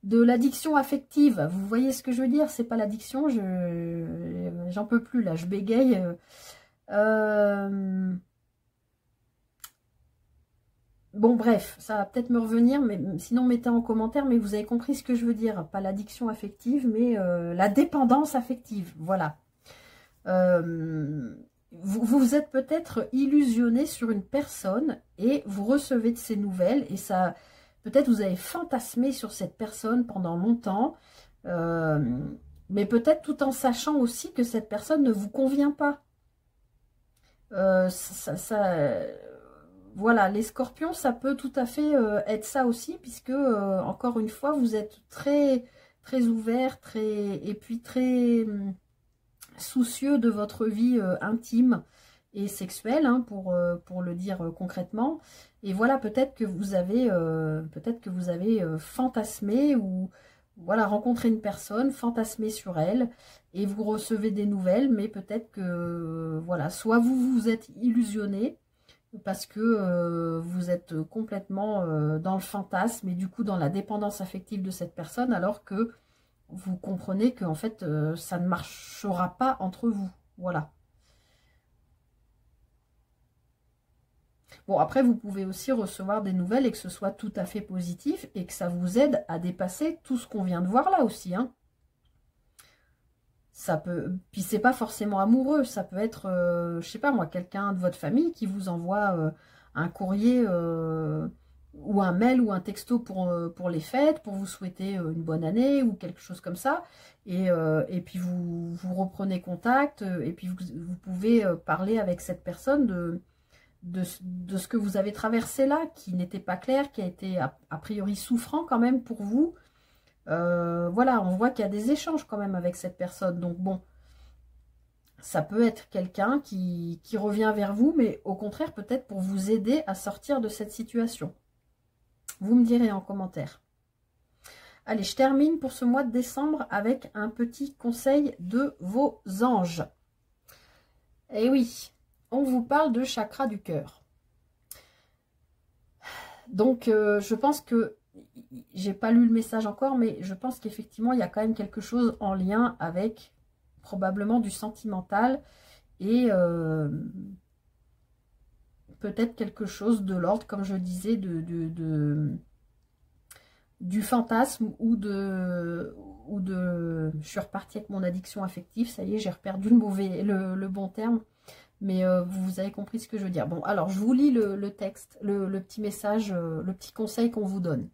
De l'addiction affective. Vous voyez ce que je veux dire? C'est pas l'addiction, j'en peux plus là, je bégaye. Bon, bref, ça va peut-être me revenir, mais sinon mettez en commentaire, mais vous avez compris ce que je veux dire. Pas l'addiction affective, mais la dépendance affective, voilà. Vous êtes peut-être illusionné sur une personne et vous recevez de ces nouvelles et ça, peut-être vous avez fantasmé sur cette personne pendant longtemps, mais peut-être tout en sachant aussi que cette personne ne vous convient pas. Voilà, les scorpions, ça peut tout à fait être ça aussi, puisque, encore une fois, vous êtes très, très ouvert, et puis très soucieux de votre vie intime et sexuelle, hein, pour le dire concrètement. Et voilà, peut-être que vous avez, fantasmé ou voilà, rencontré une personne, fantasmé sur elle, et vous recevez des nouvelles, mais peut-être que, voilà, soit vous vous êtes illusionné, parce que vous êtes complètement dans le fantasme et du coup dans la dépendance affective de cette personne, alors que vous comprenez que en fait ça ne marchera pas entre vous. Voilà. Bon, après vous pouvez aussi recevoir des nouvelles et que ce soit tout à fait positif et que ça vous aide à dépasser tout ce qu'on vient de voir là aussi, hein. Ça peut, puis c'est pas forcément amoureux, ça peut être, je sais pas moi, quelqu'un de votre famille qui vous envoie un courrier ou un mail ou un texto pour les fêtes, pour vous souhaiter une bonne année ou quelque chose comme ça. Et puis vous reprenez contact et puis vous pouvez parler avec cette personne de ce que vous avez traversé là, qui n'était pas clair, qui a été a priori souffrant quand même pour vous. Voilà, on voit qu'il y a des échanges quand même avec cette personne. Donc bon, ça peut être quelqu'un qui revient vers vous, mais au contraire, peut-être pour vous aider à sortir de cette situation. Vous me direz en commentaire. Allez, je termine pour ce mois de décembre avec un petit conseil de vos anges. Et oui, on vous parle de chakra du cœur. Donc, je pense que j'ai pas lu le message encore, mais je pense qu'effectivement, il y a quand même quelque chose en lien avec probablement du sentimental et peut-être quelque chose de l'ordre, comme je disais, du fantasme ou de... Je suis repartie avec mon addiction affective, ça y est, j'ai reperdu le bon terme. Mais vous avez compris ce que je veux dire. Bon, alors, je vous lis le texte, le petit message, le petit conseil qu'on vous donne.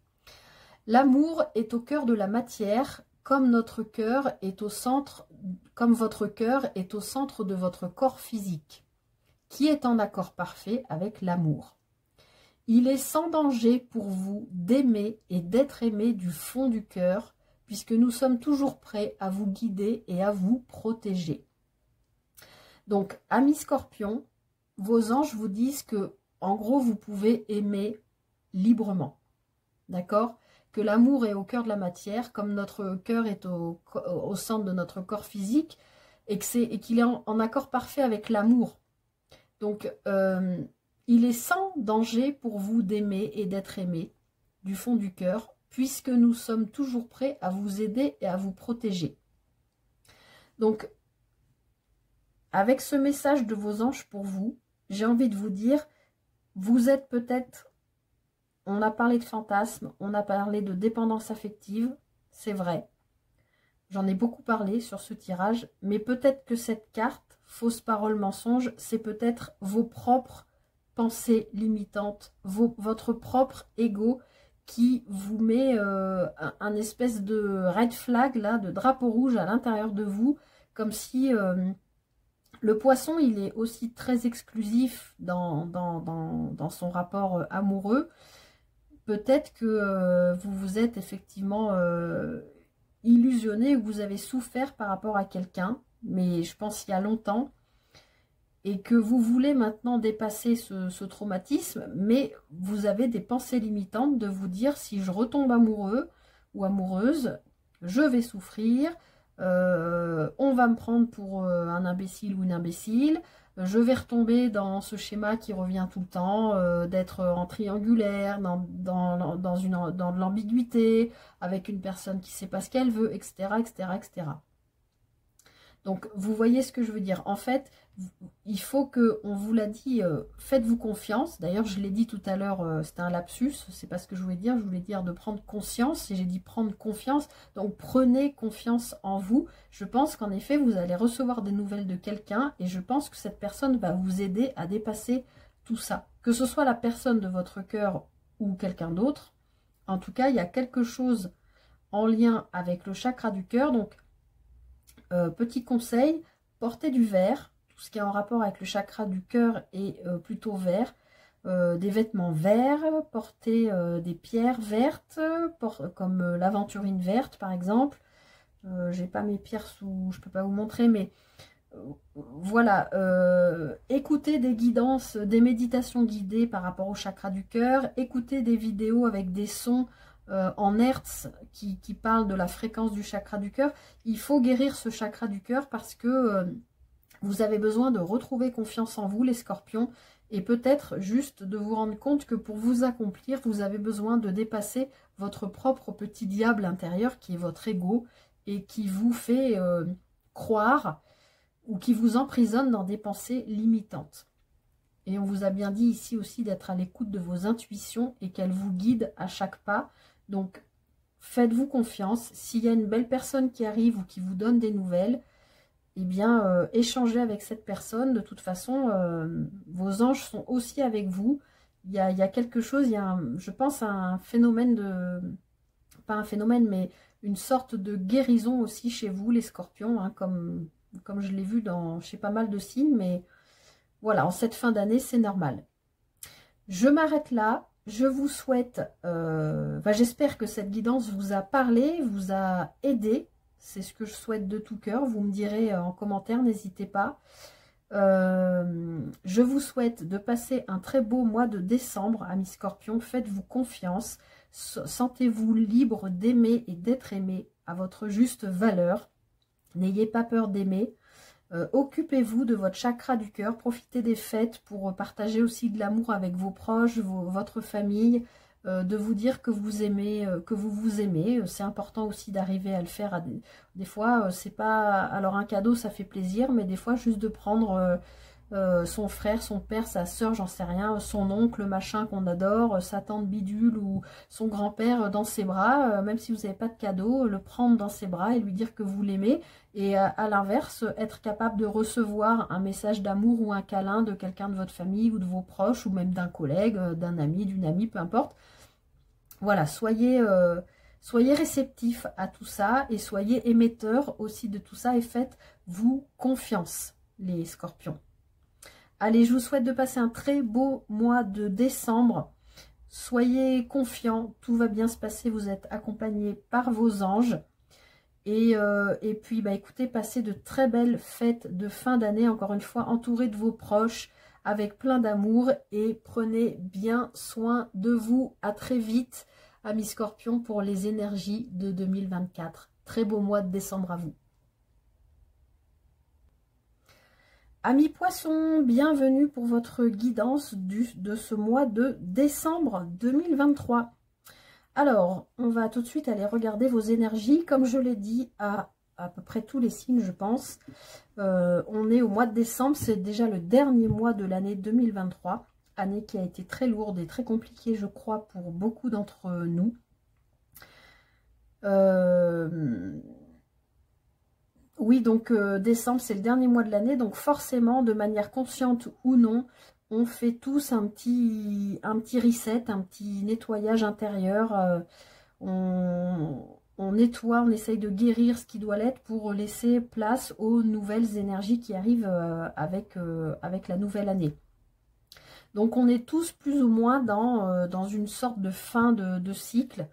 L'amour est au cœur de la matière, comme notre cœur est au centre, comme votre cœur est au centre de votre corps physique, qui est en accord parfait avec l'amour. Il est sans danger pour vous d'aimer et d'être aimé du fond du cœur, puisque nous sommes toujours prêts à vous guider et à vous protéger. Donc, amis scorpions, vos anges vous disent que, en gros, vous pouvez aimer librement. D'accord ? Que l'amour est au cœur de la matière, comme notre cœur est au centre de notre corps physique, et qu'il est en accord parfait avec l'amour. Donc, il est sans danger pour vous d'aimer et d'être aimé du fond du cœur, puisque nous sommes toujours prêts à vous aider et à vous protéger. Donc, avec ce message de vos anges pour vous, j'ai envie de vous dire, vous êtes peut-être, on a parlé de fantasme, on a parlé de dépendance affective, c'est vrai. J'en ai beaucoup parlé sur ce tirage, mais peut-être que cette carte, fausse parole mensonge, c'est peut-être vos propres pensées limitantes, votre propre ego qui vous met un espèce de red flag, là, de drapeau rouge à l'intérieur de vous, comme si... le poisson, il est aussi très exclusif dans son rapport amoureux. Peut-être que vous vous êtes effectivement illusionné ou vous avez souffert par rapport à quelqu'un, mais je pense il y a longtemps. et que vous voulez maintenant dépasser ce traumatisme, mais vous avez des pensées limitantes de vous dire si je retombe amoureux ou amoureuse, je vais souffrir, on va me prendre pour un imbécile ou une imbécile, je vais retomber dans ce schéma qui revient tout le temps, d'être en triangulaire, dans de l'ambiguïté, avec une personne qui ne sait pas ce qu'elle veut, etc., etc., etc. Donc, vous voyez ce que je veux dire. En fait, il faut que, on vous l'a dit, faites-vous confiance. D'ailleurs, je l'ai dit tout à l'heure, c'était un lapsus, c'est pas ce que je voulais dire de prendre conscience, et j'ai dit prendre confiance. Donc, prenez confiance en vous. Je pense qu'en effet, vous allez recevoir des nouvelles de quelqu'un, et je pense que cette personne va vous aider à dépasser tout ça. Que ce soit la personne de votre cœur ou quelqu'un d'autre, en tout cas, il y a quelque chose en lien avec le chakra du cœur. Donc, petit conseil, portez du vert, tout ce qui est en rapport avec le chakra du cœur est plutôt vert, des vêtements verts, portez des pierres vertes, comme l'aventurine verte par exemple. J'ai pas mes pierres sous, je peux pas vous montrer, mais voilà, écoutez des guidances, des méditations guidées par rapport au chakra du cœur, écoutez des vidéos avec des sons en hertz qui parlent de la fréquence du chakra du cœur. Il faut guérir ce chakra du cœur parce que vous avez besoin de retrouver confiance en vous, les scorpions, et peut-être juste de vous rendre compte que pour vous accomplir, vous avez besoin de dépasser votre propre petit diable intérieur qui est votre ego et qui vous fait croire ou qui vous emprisonne dans des pensées limitantes. Et on vous a bien dit ici aussi d'être à l'écoute de vos intuitions et qu'elles vous guident à chaque pas. Donc, faites-vous confiance. S'il y a une belle personne qui arrive ou qui vous donne des nouvelles, eh bien, échangez avec cette personne. De toute façon, vos anges sont aussi avec vous. Il y a quelque chose, je pense, à un phénomène de... Pas un phénomène, mais une sorte de guérison aussi chez vous, les scorpions, hein, comme je l'ai vu chez pas mal de signes, mais voilà, en cette fin d'année, c'est normal. Je m'arrête là. Je vous souhaite, j'espère que cette guidance vous a parlé, vous a aidé. C'est ce que je souhaite de tout cœur. Vous me direz en commentaire, n'hésitez pas. Je vous souhaite de passer un très beau mois de décembre, amis scorpions. Faites-vous confiance. Sentez-vous libre d'aimer et d'être aimé à votre juste valeur. N'ayez pas peur d'aimer. Occupez-vous de votre chakra du cœur, profitez des fêtes pour partager aussi de l'amour avec vos proches, votre famille, de vous dire que vous aimez, que vous vous aimez. C'est important aussi d'arriver à le faire. Des fois, c'est pas... Alors un cadeau, ça fait plaisir, mais des fois, juste de prendre son frère, son père, sa soeur, j'en sais rien, son oncle, machin qu'on adore, sa tante bidule ou son grand-père dans ses bras, même si vous n'avez pas de cadeau, le prendre dans ses bras et lui dire que vous l'aimez. Et à l'inverse, être capable de recevoir un message d'amour ou un câlin de quelqu'un de votre famille ou de vos proches, ou même d'un collègue, d'un ami, d'une amie, peu importe. Voilà, soyez réceptifs à tout ça et soyez émetteurs aussi de tout ça et faites-vous confiance, les scorpions. Allez, je vous souhaite de passer un très beau mois de décembre. Soyez confiants, tout va bien se passer, vous êtes accompagnés par vos anges. Et puis, écoutez, passez de très belles fêtes de fin d'année, encore une fois, entourés de vos proches, avec plein d'amour. Et prenez bien soin de vous. À très vite, amis scorpions, pour les énergies de 2024. Très beau mois de décembre à vous. Amis poissons, bienvenue pour votre guidance de ce mois de décembre 2023. Alors, on va tout de suite aller regarder vos énergies. Comme je l'ai dit à peu près tous les signes, je pense. On est au mois de décembre, c'est déjà le dernier mois de l'année 2023. Année qui a été très lourde et très compliquée, je crois, pour beaucoup d'entre nous. Oui, donc décembre, c'est le dernier mois de l'année. Donc forcément, de manière consciente ou non, on fait tous un petit reset, un petit nettoyage intérieur. On nettoie, on essaye de guérir ce qui doit l'être pour laisser place aux nouvelles énergies qui arrivent avec la nouvelle année. Donc on est tous plus ou moins dans une sorte de fin de cycle.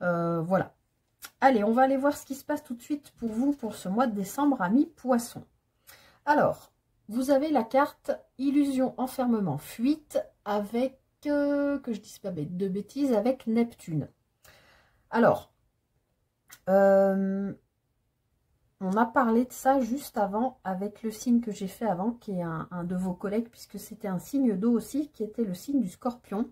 Voilà. Allez, on va aller voir ce qui se passe tout de suite pour vous pour ce mois de décembre, amis poissons. Alors, vous avez la carte illusion, enfermement, fuite avec, que je dise pas de bêtises, avec Neptune. Alors, on a parlé de ça juste avant avec le signe que j'ai fait avant, qui est un de vos collègues, puisque c'était un signe d'eau aussi, qui était le signe du Scorpion.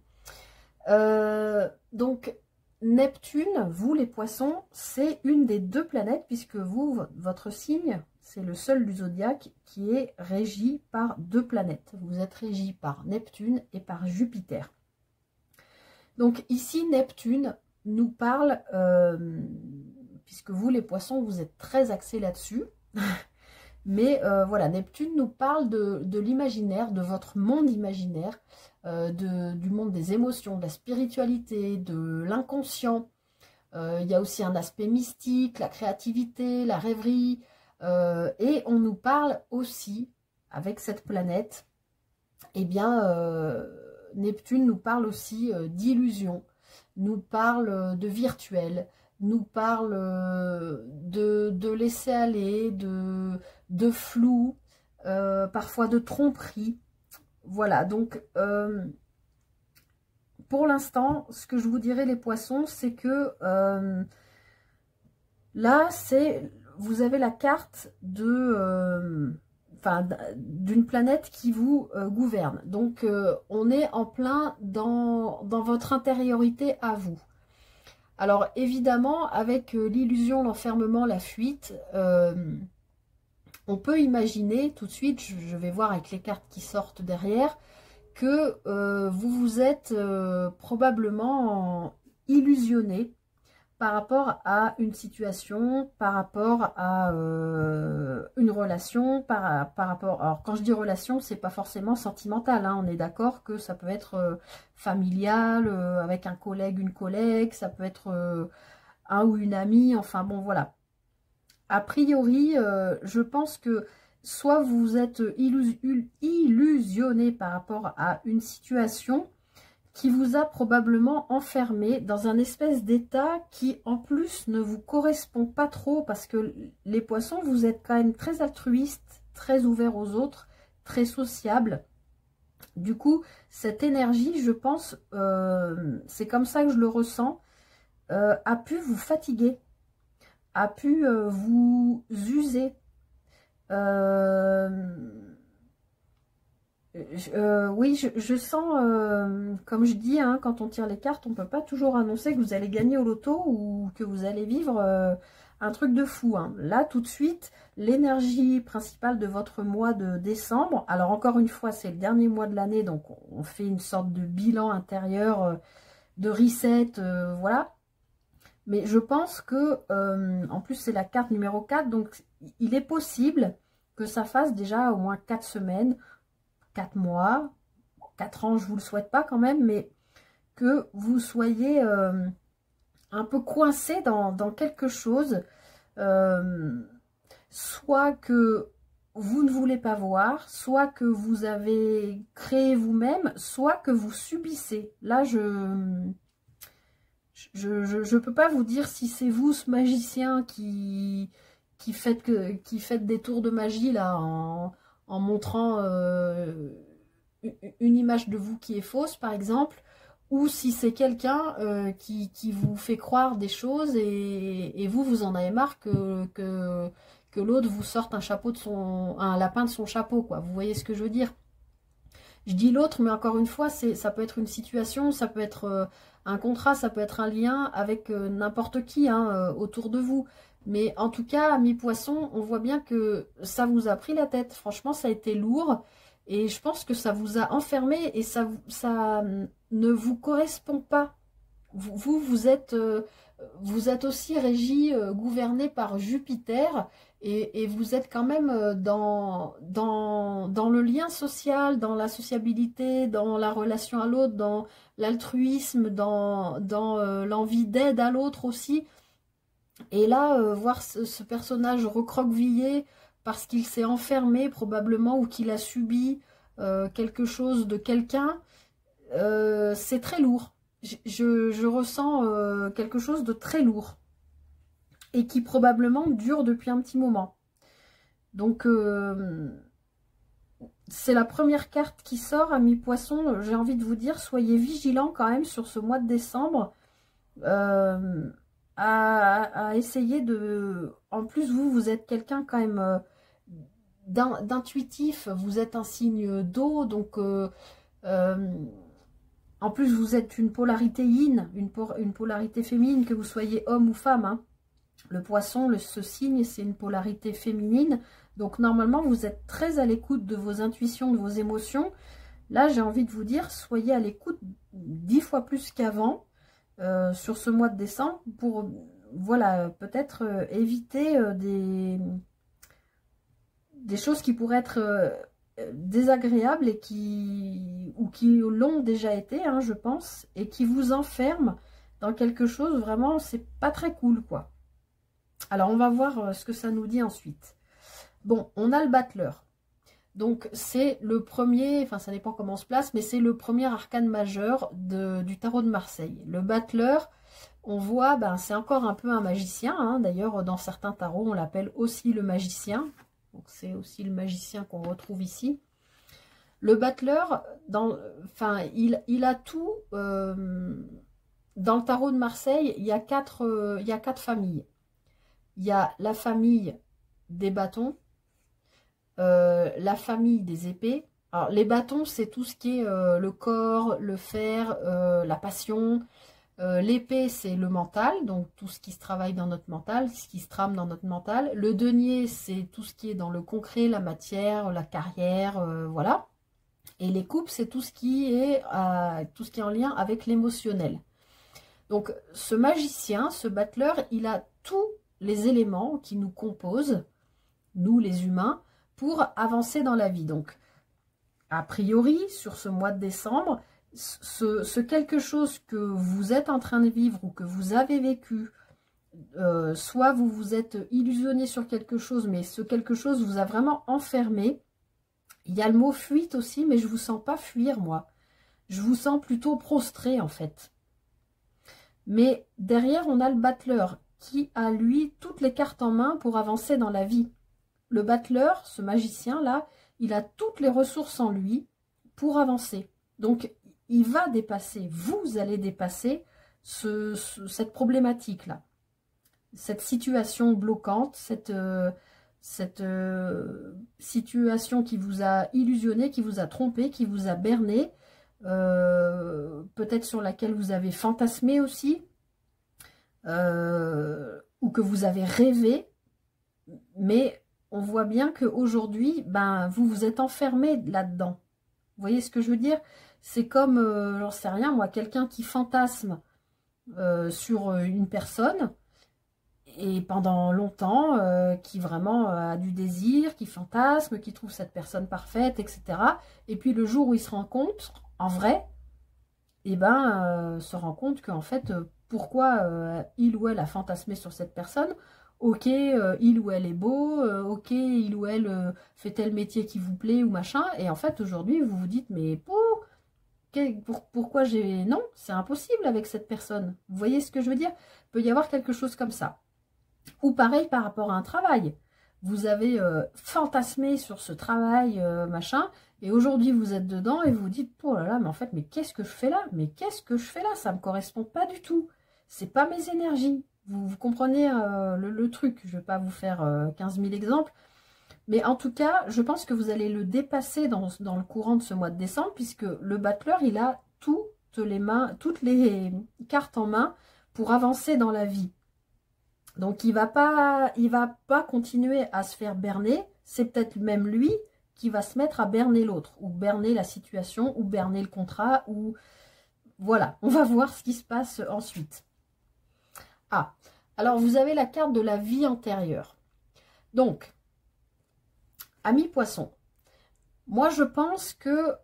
Donc, Neptune, vous les poissons, c'est une des deux planètes, puisque vous, votre signe, c'est le seul du zodiaque qui est régi par deux planètes. Vous êtes régi par Neptune et par Jupiter. Donc ici, Neptune nous parle, puisque vous les poissons, vous êtes très axés là-dessus, mais voilà, Neptune nous parle de l'imaginaire, de votre monde imaginaire, du monde des émotions, de la spiritualité, de l'inconscient. Il y a aussi un aspect mystique, la créativité, la rêverie, et on nous parle aussi, avec cette planète, eh bien, Neptune nous parle aussi d'illusion, nous parle de virtuel, nous parle de laisser aller, de flou, parfois de tromperie. Voilà, donc pour l'instant, ce que je vous dirais les poissons, c'est que là, vous avez la carte d'une planète qui vous gouverne. Donc, on est en plein dans votre intériorité à vous. Alors, évidemment, avec l'illusion, l'enfermement, la fuite, on peut imaginer tout de suite, je vais voir avec les cartes qui sortent derrière, que vous vous êtes probablement illusionné par rapport à une situation, par rapport à une relation, par rapport... Alors, quand je dis relation, c'est pas forcément sentimental, hein, on est d'accord que ça peut être familial, avec un collègue, une collègue, ça peut être un ou une amie, enfin bon, voilà. A priori, je pense que soit vous êtes illusionné par rapport à une situation qui vous a probablement enfermé dans un espèce d'état qui en plus ne vous correspond pas trop, parce que les poissons, vous êtes quand même très altruistes, très ouverts aux autres, très sociables. Du coup, cette énergie, je pense, c'est comme ça que je le ressens, a pu vous fatiguer, a pu vous user. Oui, je sens, comme je dis, hein, quand on tire les cartes, on ne peut pas toujours annoncer que vous allez gagner au loto ou que vous allez vivre un truc de fou. Hein. Là, tout de suite, l'énergie principale de votre mois de décembre, alors encore une fois, c'est le dernier mois de l'année, donc on fait une sorte de bilan intérieur, de reset, voilà. Mais je pense que, en plus, c'est la carte numéro 4, donc il est possible que ça fasse déjà au moins 4 semaines, 4 mois, 4 ans, je ne vous le souhaite pas quand même, mais que vous soyez un peu coincé dans quelque chose, soit que vous ne voulez pas voir, soit que vous avez créé vous-même, soit que vous subissez. Là, je peux pas vous dire si c'est vous, ce magicien, qui faites des tours de magie là en montrant une image de vous qui est fausse, par exemple, ou si c'est quelqu'un qui vous fait croire des choses et vous en avez marre que l'autre vous sorte un lapin de son chapeau, quoi. Vous voyez ce que je veux dire? Je dis l'autre, mais encore une fois, ça peut être une situation, ça peut être un contrat, ça peut être un lien avec n'importe qui hein, autour de vous. Mais en tout cas, amis poissons, on voit bien que ça vous a pris la tête. Franchement, ça a été lourd. Et je pense que ça vous a enfermé et ça ne vous correspond pas. Vous êtes aussi régi, gouverné par Jupiter. Et vous êtes quand même dans le lien social, dans la sociabilité, dans la relation à l'autre, dans l'altruisme, dans l'envie d'aide à l'autre aussi. Et là, voir ce personnage recroquevillé parce qu'il s'est enfermé probablement ou qu'il a subi quelque chose de quelqu'un, c'est très lourd. Je ressens quelque chose de très lourd et qui probablement dure depuis un petit moment. Donc, c'est la première carte qui sort, amis poissons. J'ai envie de vous dire, soyez vigilants quand même sur ce mois de décembre. À essayer de... En plus, vous êtes quelqu'un quand même d'intuitif. Vous êtes un signe d'eau, donc... en plus, vous êtes une polarité yin, une polarité féminine, que vous soyez homme ou femme. Hein. Le poisson, ce signe, c'est une polarité féminine. Donc, normalement, vous êtes très à l'écoute de vos intuitions, de vos émotions. Là, j'ai envie de vous dire, soyez à l'écoute 10 fois plus qu'avant sur ce mois de décembre pour, voilà, peut-être éviter des choses qui pourraient être désagréables et qui l'ont déjà été, hein, je pense, et qui vous enferment dans quelque chose, vraiment, c'est pas très cool, quoi. Alors, on va voir ce que ça nous dit ensuite. Bon, on a le battleur. Donc, c'est le premier, enfin, ça dépend comment on se place, mais c'est le premier arcane majeur du tarot de Marseille. Le battleur, on voit, ben, c'est encore un peu un magicien. Hein. D'ailleurs, dans certains tarots, on l'appelle aussi le magicien. Donc, c'est aussi le magicien qu'on retrouve ici. Le battleur, enfin, il a tout. Dans le tarot de Marseille, il y a quatre familles. Il y a la famille des bâtons, la famille des épées. Alors, les bâtons, c'est tout ce qui est le corps, le fer, la passion. L'épée, c'est le mental, donc tout ce qui se travaille dans notre mental, ce qui se trame dans notre mental. Le denier, c'est tout ce qui est dans le concret, la matière, la carrière, voilà. Et les coupes, c'est tout ce qui est en lien avec l'émotionnel. Donc, ce magicien, ce battleur, il a tous les éléments qui nous composent, nous les humains, pour avancer dans la vie. Donc, a priori, sur ce mois de décembre, ce quelque chose que vous êtes en train de vivre ou que vous avez vécu, soit vous vous êtes illusionné sur quelque chose, mais ce quelque chose vous a vraiment enfermé. Il y a le mot fuite aussi, mais je ne vous sens pas fuir, moi. Je vous sens plutôt prostré, en fait. Mais derrière, on a le battleur qui a, lui, toutes les cartes en main pour avancer dans la vie. Le battleur, ce magicien-là, il a toutes les ressources en lui pour avancer. Donc, il va dépasser, vous allez dépasser cette problématique-là. Cette situation bloquante, cette situation qui vous a illusionné, qui vous a trompé, qui vous a berné, peut-être sur laquelle vous avez fantasmé aussi, ou que vous avez rêvé, mais on voit bien qu'aujourd'hui, ben, vous vous êtes enfermé là-dedans. Vous voyez ce que je veux dire? C'est comme, j'en sais rien, moi, quelqu'un qui fantasme sur une personne, et pendant longtemps, qui vraiment a du désir, qui fantasme, qui trouve cette personne parfaite, etc. Et puis le jour où il se rencontre, en vrai, et ben, se rend compte qu'en fait, pourquoi il ou elle a fantasmé sur cette personne? Ok, il ou elle est beau, ok, il ou elle fait tel métier qui vous plaît ou machin. Et en fait, aujourd'hui, vous vous dites, mais pourquoi j'ai... Non, c'est impossible avec cette personne. Vous voyez ce que je veux dire? Il peut y avoir quelque chose comme ça. Ou pareil par rapport à un travail. Vous avez fantasmé sur ce travail, machin, et aujourd'hui vous êtes dedans et vous vous dites, oh là là, mais en fait, mais qu'est-ce que je fais là? Mais qu'est-ce que je fais là? Ça ne me correspond pas du tout. C'est pas mes énergies. Vous comprenez le truc. Je ne vais pas vous faire 15 000 exemples. Mais en tout cas, je pense que vous allez le dépasser dans le courant de ce mois de décembre, puisque le battleur, il a toutes les cartes en main pour avancer dans la vie. Donc, il va pas continuer à se faire berner. C'est peut-être même lui qui va se mettre à berner l'autre, ou berner la situation, ou berner le contrat, ou... Voilà, on va voir ce qui se passe ensuite. Ah, alors vous avez la carte de la vie antérieure. Donc, amis poissons, moi je pense que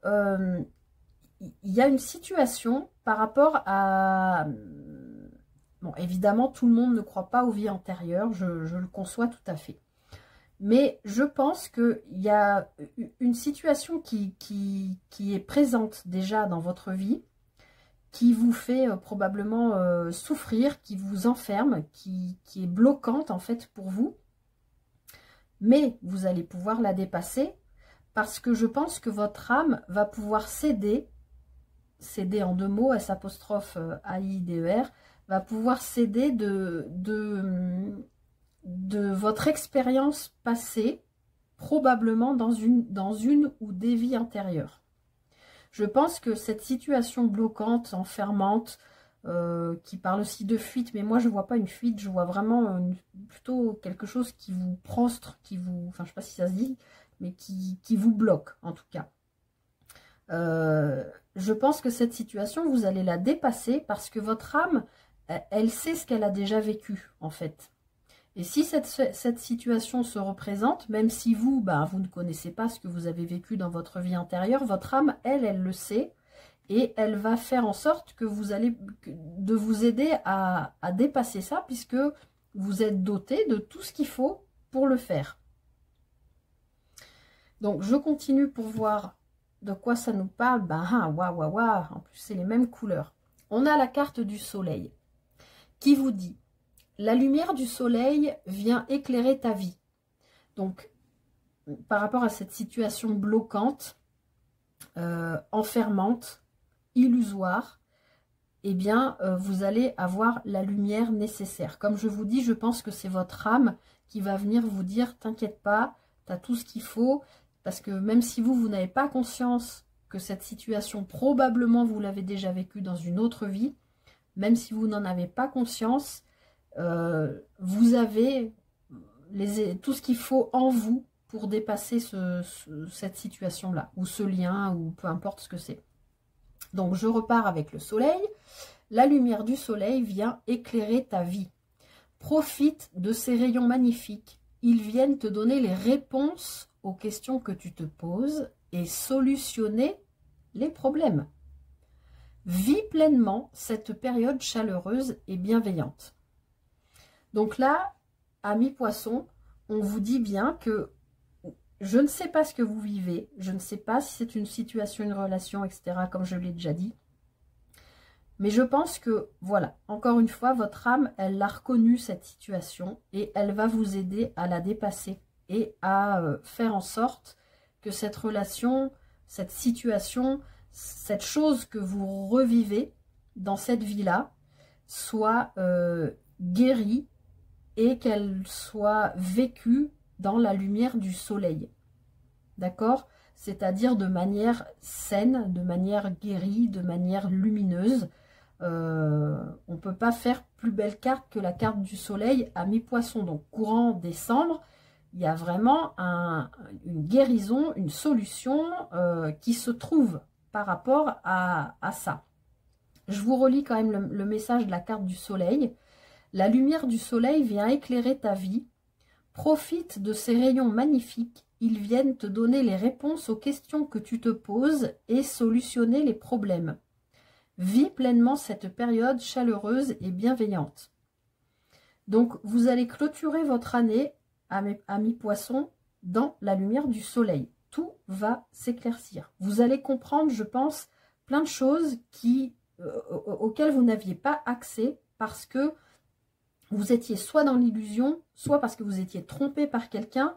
il y a une situation par rapport à... Bon, évidemment, tout le monde ne croit pas aux vies antérieures, je le conçois tout à fait. Mais je pense qu'il y a une situation qui est présente déjà dans votre vie, qui vous fait probablement souffrir, qui vous enferme, qui est bloquante en fait pour vous. Mais vous allez pouvoir la dépasser parce que je pense que votre âme va pouvoir céder en 2 mots, S' A-I-D-E-R, va pouvoir céder de votre expérience passée, probablement dans une ou des vies antérieures. Je pense que cette situation bloquante, enfermante, qui parle aussi de fuite, mais moi je ne vois pas une fuite, je vois vraiment plutôt quelque chose qui vous prostre, enfin je ne sais pas si ça se dit, mais qui vous bloque en tout cas. Je pense que cette situation, vous allez la dépasser parce que votre âme, elle sait ce qu'elle a déjà vécu en fait. Et si cette situation se représente, même si vous, vous ne connaissez pas ce que vous avez vécu dans votre vie antérieure, votre âme, elle le sait. Et elle va faire en sorte que de vous aider à dépasser ça, puisque vous êtes doté de tout ce qu'il faut pour le faire. Donc, je continue pour voir de quoi ça nous parle. Waouh, en plus, c'est les mêmes couleurs. On a la carte du soleil qui vous dit « La lumière du soleil vient éclairer ta vie. » Donc, par rapport à cette situation bloquante, enfermante, illusoire, eh bien, vous allez avoir la lumière nécessaire. Comme je vous dis, je pense que c'est votre âme qui va venir vous dire « T'inquiète pas, tu as tout ce qu'il faut. » Parce que même si vous n'avez pas conscience que cette situation, probablement, vous l'avez déjà vécue dans une autre vie, même si vous n'en avez pas conscience, vous avez tout ce qu'il faut en vous pour dépasser cette situation-là, ou ce lien, ou peu importe ce que c'est. Donc, je repars avec le soleil. La lumière du soleil vient éclairer ta vie. Profite de ces rayons magnifiques. Ils viennent te donner les réponses aux questions que tu te poses et solutionner les problèmes. Vis pleinement cette période chaleureuse et bienveillante. Donc là, amis poissons, on vous dit bien que je ne sais pas ce que vous vivez, je ne sais pas si c'est une situation, une relation, etc., comme je l'ai déjà dit. Mais je pense que, voilà, encore une fois, votre âme, elle a reconnu cette situation et elle va vous aider à la dépasser et à faire en sorte que cette relation, cette situation, cette chose que vous revivez dans cette vie-là soit guérie et qu'elle soit vécue dans la lumière du soleil. D'accord? C'est-à-dire de manière saine, de manière guérie, de manière lumineuse. On ne peut pas faire plus belle carte que la carte du soleil à mi-poisson. Donc, courant décembre, il y a vraiment une guérison, une solution qui se trouve par rapport à ça. Je vous relis quand même le message de la carte du soleil. La lumière du soleil vient éclairer ta vie. Profite de ces rayons magnifiques. Ils viennent te donner les réponses aux questions que tu te poses et solutionner les problèmes. Vis pleinement cette période chaleureuse et bienveillante. Donc, vous allez clôturer votre année, amis poissons, dans la lumière du soleil. Tout va s'éclaircir. Vous allez comprendre, je pense, plein de choses auxquelles vous n'aviez pas accès parce que vous étiez soit dans l'illusion, soit parce que vous étiez trompé par quelqu'un.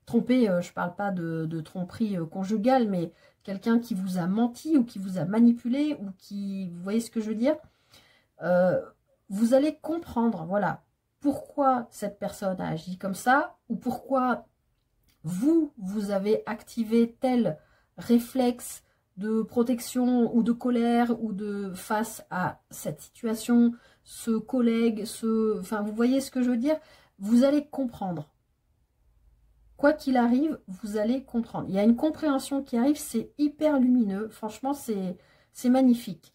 Trompé, je ne parle pas de tromperie conjugale, mais quelqu'un qui vous a menti ou qui vous a manipulé ou qui... Vous voyez ce que je veux dire? Vous allez comprendre, voilà, pourquoi cette personne a agi comme ça ou pourquoi vous avez activé tel réflexe de protection ou de colère ou de face à cette situation, ce collègue, enfin, vous voyez ce que je veux dire? Vous allez comprendre. Quoi qu'il arrive, vous allez comprendre. Il y a une compréhension qui arrive, c'est hyper lumineux. Franchement, c'est magnifique.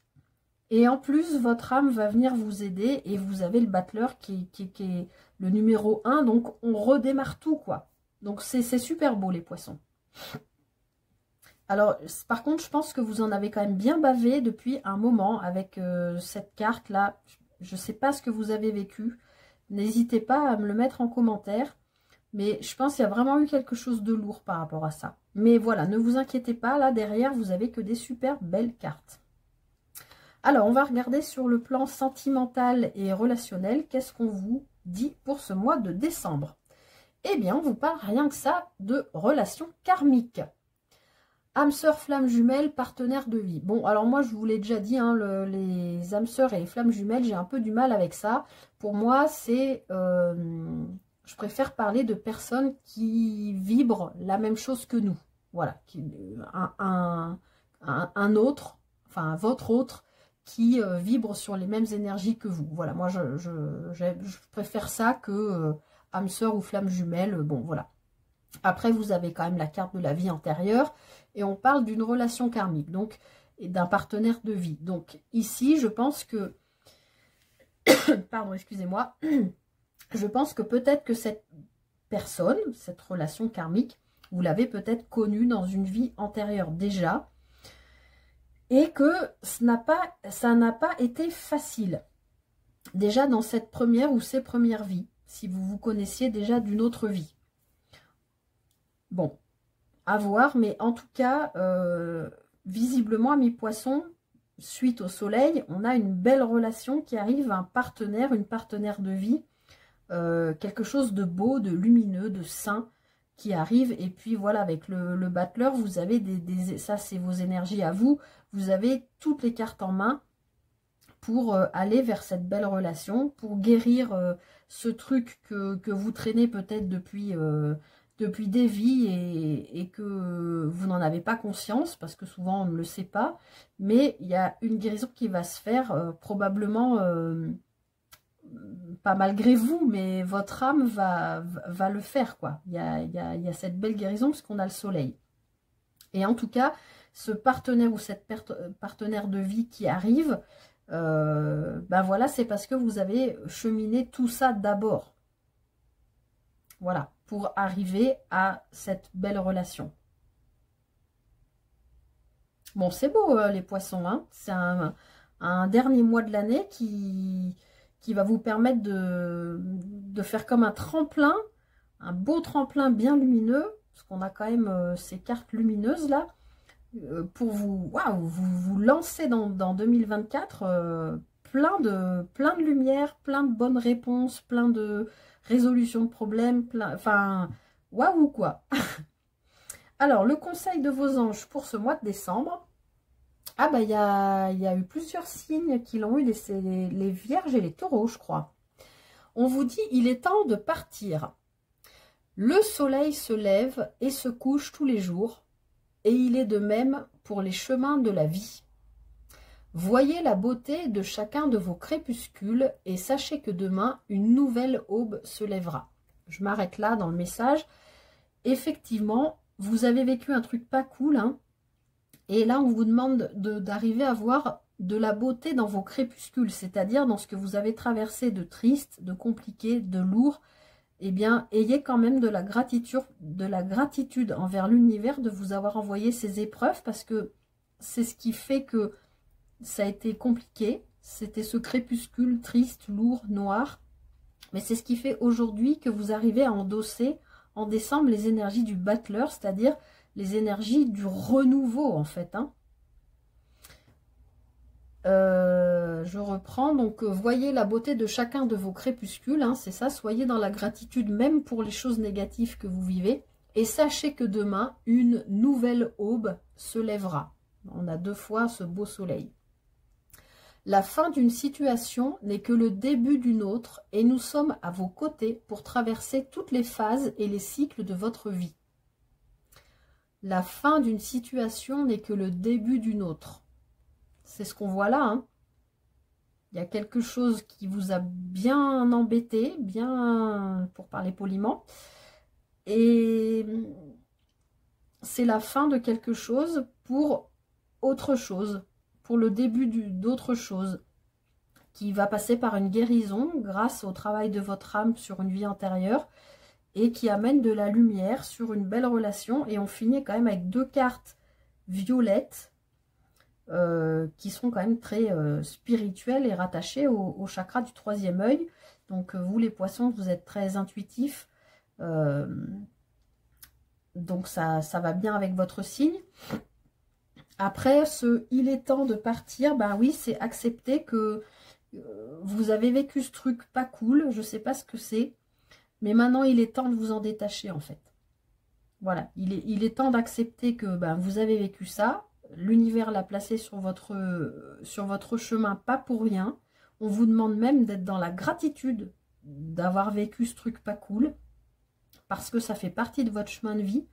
Et en plus, votre âme va venir vous aider et vous avez le battleur qui est le numéro 1. Donc, on redémarre tout, quoi. Donc, c'est super beau, les poissons. Alors, par contre, je pense que vous en avez quand même bien bavé depuis un moment avec cette carte-là. Je ne sais pas ce que vous avez vécu. N'hésitez pas à me le mettre en commentaire. Mais je pense qu'il y a vraiment eu quelque chose de lourd par rapport à ça. Mais voilà, ne vous inquiétez pas. Là, derrière, vous avez que des super belles cartes. Alors, on va regarder sur le plan sentimental et relationnel. Qu'est-ce qu'on vous dit pour ce mois de décembre? Eh bien, on vous parle rien que ça de relations karmiques. âme sœur, flamme jumelle, partenaire de vie. Bon, alors moi, je vous l'ai déjà dit, hein, les âmes sœurs et les flammes jumelles, j'ai un peu du mal avec ça. Pour moi, c'est... je préfère parler de personnes qui vibrent la même chose que nous. Voilà, un autre, enfin votre autre, qui vibre sur les mêmes énergies que vous. Voilà, moi, je préfère ça que âme sœur ou flamme jumelle. Bon, voilà. Après, vous avez quand même la carte de la vie antérieure et on parle d'une relation karmique, donc, et d'un partenaire de vie. Donc, ici, je pense que... Pardon, excusez-moi. Je pense que peut-être que cette personne, cette relation karmique, vous l'avez peut-être connue dans une vie antérieure déjà et que ça n'a pas été facile. Déjà dans cette première ou ces premières vies, si vous vous connaissiez déjà d'une autre vie. Bon, à voir, mais en tout cas, visiblement, à mi-poisson, suite au soleil, on a une belle relation qui arrive, un partenaire, une partenaire de vie, quelque chose de beau, de lumineux, de sain qui arrive. Et puis voilà, avec le battleur, vous avez ça c'est vos énergies à vous, vous avez toutes les cartes en main pour aller vers cette belle relation, pour guérir ce truc que vous traînez peut-être depuis des vies et que vous n'en avez pas conscience, parce que souvent on ne le sait pas, mais il y a une guérison qui va se faire probablement, pas malgré vous, mais votre âme va le faire, quoi. Il y a cette belle guérison parce qu'on a le soleil. Et en tout cas, ce partenaire ou cette partenaire de vie qui arrive, ben voilà, c'est parce que vous avez cheminé tout ça d'abord. Voilà, pour arriver à cette belle relation. Bon, c'est beau, les poissons, hein. C'est un dernier mois de l'année qui va vous permettre de faire comme un tremplin, un beau tremplin bien lumineux, parce qu'on a quand même ces cartes lumineuses là, pour vous, waouh, vous lancer dans 2024 plein de lumière, plein de bonnes réponses, plein de résolution de problèmes, enfin, waouh quoi. Alors, le conseil de vos anges pour ce mois de décembre. Ah bah, il y a eu plusieurs signes qui l'ont eu, les vierges et les taureaux, je crois. On vous dit, il est temps de partir. Le soleil se lève et se couche tous les jours, et il est de même pour les chemins de la vie. Voyez la beauté de chacun de vos crépuscules et sachez que demain, une nouvelle aube se lèvera. Je m'arrête là dans le message. Effectivement, vous avez vécu un truc pas cool, hein, et là, on vous demande d'arriver à voir de la beauté dans vos crépuscules, c'est-à-dire dans ce que vous avez traversé de triste, de compliqué, de lourd. Eh bien, ayez quand même de la gratitude envers l'univers de vous avoir envoyé ces épreuves, parce que c'est ce qui fait que ça a été compliqué. C'était ce crépuscule triste, lourd, noir. Mais c'est ce qui fait aujourd'hui que vous arrivez à endosser en décembre les énergies du battleur, c'est-à-dire les énergies du renouveau en fait. Hein. Je reprends, donc voyez la beauté de chacun de vos crépuscules, hein, c'est ça, soyez dans la gratitude même pour les choses négatives que vous vivez, et sachez que demain, une nouvelle aube se lèvera. On a deux fois ce beau soleil. La fin d'une situation n'est que le début d'une autre, et nous sommes à vos côtés pour traverser toutes les phases et les cycles de votre vie. La fin d'une situation n'est que le début d'une autre. C'est ce qu'on voit là. Hein. Il y a quelque chose qui vous a bien embêté, bien, pour parler poliment. Et c'est la fin de quelque chose pour autre chose, pour le début d'autre chose, qui va passer par une guérison grâce au travail de votre âme sur une vie antérieure, et qui amène de la lumière sur une belle relation. Et on finit quand même avec deux cartes violettes, qui sont quand même très spirituelles et rattachées au chakra du troisième œil. Donc vous les poissons, vous êtes très intuitifs, donc ça va bien avec votre signe. Après, il est temps de partir, ben oui, c'est accepter que vous avez vécu ce truc pas cool, je sais pas ce que c'est, mais maintenant il est temps de vous en détacher en fait. Voilà, il est temps d'accepter que ben, vous avez vécu ça. L'univers l'a placé sur votre chemin, pas pour rien. On vous demande même d'être dans la gratitude d'avoir vécu ce truc pas cool, parce que ça fait partie de votre chemin de vie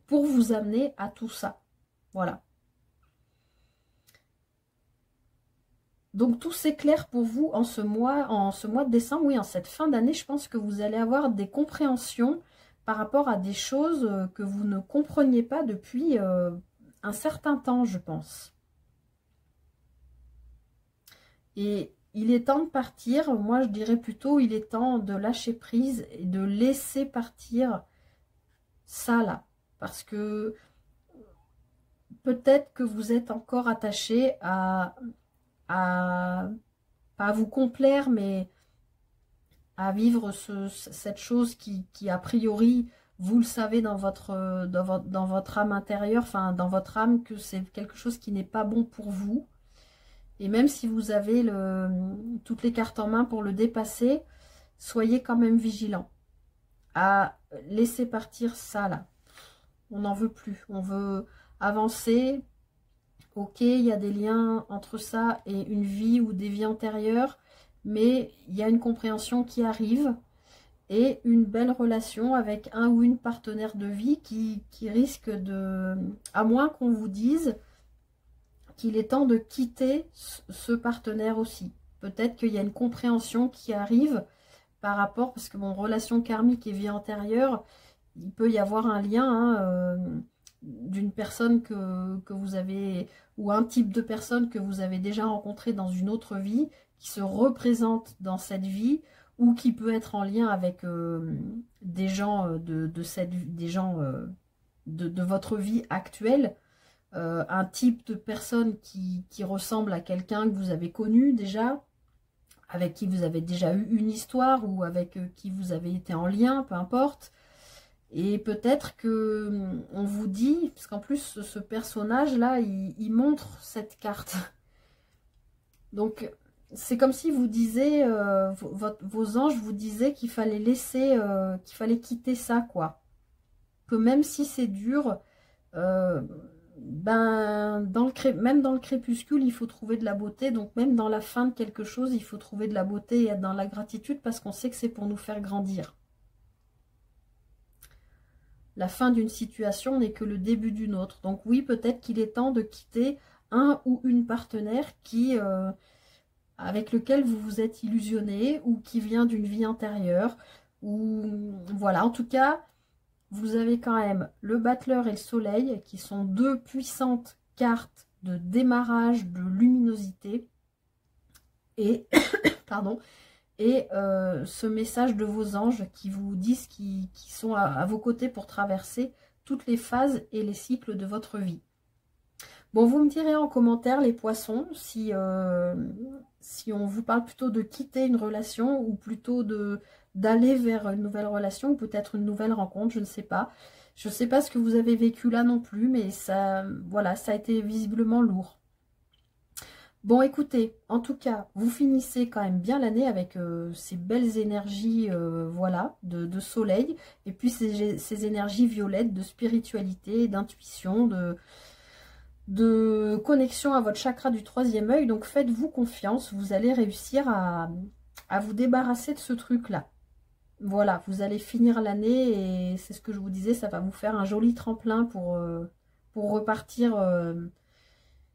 pour vous amener à tout ça. Voilà. Donc tout s'éclaire pour vous en ce mois de décembre, oui, en cette fin d'année. Je pense que vous allez avoir des compréhensions par rapport à des choses que vous ne compreniez pas depuis un certain temps, je pense. Et il est temps de partir. Moi, je dirais plutôt, il est temps de lâcher prise et de laisser partir ça là. Parce que peut-être que vous êtes encore attaché à pas à vous complaire, mais à vivre cette chose qui a priori, vous le savez dans votre âme intérieure, enfin dans votre âme, que c'est quelque chose qui n'est pas bon pour vous. Et même si vous avez toutes les cartes en main pour le dépasser, soyez quand même vigilant à laisser partir ça là. On n'en veut plus, on veut avancer. Ok, il y a des liens entre ça et une vie ou des vies antérieures, mais il y a une compréhension qui arrive et une belle relation avec un ou une partenaire de vie qui risque de... À moins qu'on vous dise qu'il est temps de quitter ce partenaire aussi. Peut-être qu'il y a une compréhension qui arrive par rapport, parce que mon relation karmique et vie antérieure, il peut y avoir un lien d'une personne que vous avez, ou un type de personne que vous avez déjà rencontré dans une autre vie, qui se représente dans cette vie, ou qui peut être en lien avec des gens, de votre vie actuelle, un type de personne qui ressemble à quelqu'un que vous avez connu déjà, avec qui vous avez déjà eu une histoire, ou avec qui vous avez été en lien, peu importe. Et peut-être que on vous dit, parce qu'en plus ce personnage-là, il montre cette carte. Donc c'est comme si vous disiez, vos anges vous disaient qu'il fallait laisser, qu'il fallait quitter ça, quoi. Que même si c'est dur, ben même dans le crépuscule, il faut trouver de la beauté. Donc même dans la fin de quelque chose, il faut trouver de la beauté et être dans la gratitude, parce qu'on sait que c'est pour nous faire grandir. La fin d'une situation n'est que le début d'une autre. Donc oui, peut-être qu'il est temps de quitter un ou une partenaire avec lequel vous vous êtes illusionné, ou qui vient d'une vie antérieure. Ou voilà, en tout cas, vous avez quand même le battleur et le soleil, qui sont deux puissantes cartes de démarrage, de luminosité. Et, pardon, et ce message de vos anges qui vous disent qu'ils sont à vos côtés pour traverser toutes les phases et les cycles de votre vie. Bon, vous me direz en commentaire, les poissons, si on vous parle plutôt de quitter une relation, ou plutôt d'aller vers une nouvelle relation, ou peut-être une nouvelle rencontre, je ne sais pas. Je ne sais pas ce que vous avez vécu là non plus, mais ça, voilà, ça a été visiblement lourd. Bon, écoutez, en tout cas, vous finissez quand même bien l'année avec ces belles énergies, voilà, de soleil, et puis ces énergies violettes de spiritualité, d'intuition, de connexion à votre chakra du troisième œil. Donc faites-vous confiance, vous allez réussir à vous débarrasser de ce truc-là. Voilà, vous allez finir l'année, et c'est ce que je vous disais, ça va vous faire un joli tremplin pour repartir...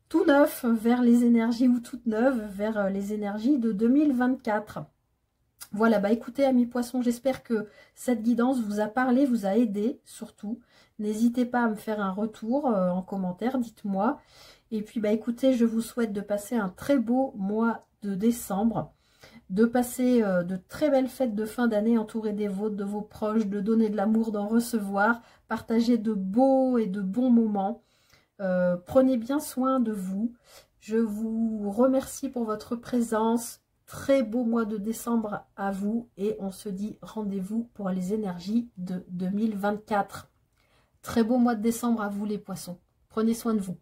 tout neuf vers les énergies, ou toutes neuves vers les énergies de 2024. Voilà, bah écoutez, amis poissons, j'espère que cette guidance vous a parlé, vous a aidé surtout. N'hésitez pas à me faire un retour en commentaire, dites-moi. Et puis bah écoutez, je vous souhaite de passer un très beau mois de décembre, de passer de très belles fêtes de fin d'année entourées des vôtres, de vos proches, de donner de l'amour, d'en recevoir, partager de beaux et de bons moments. Prenez bien soin de vous. Je vous remercie pour votre présence. Très beau mois de décembre à vous. Et on se dit rendez-vous pour les énergies de 2024. Très beau mois de décembre à vous les poissons. Prenez soin de vous.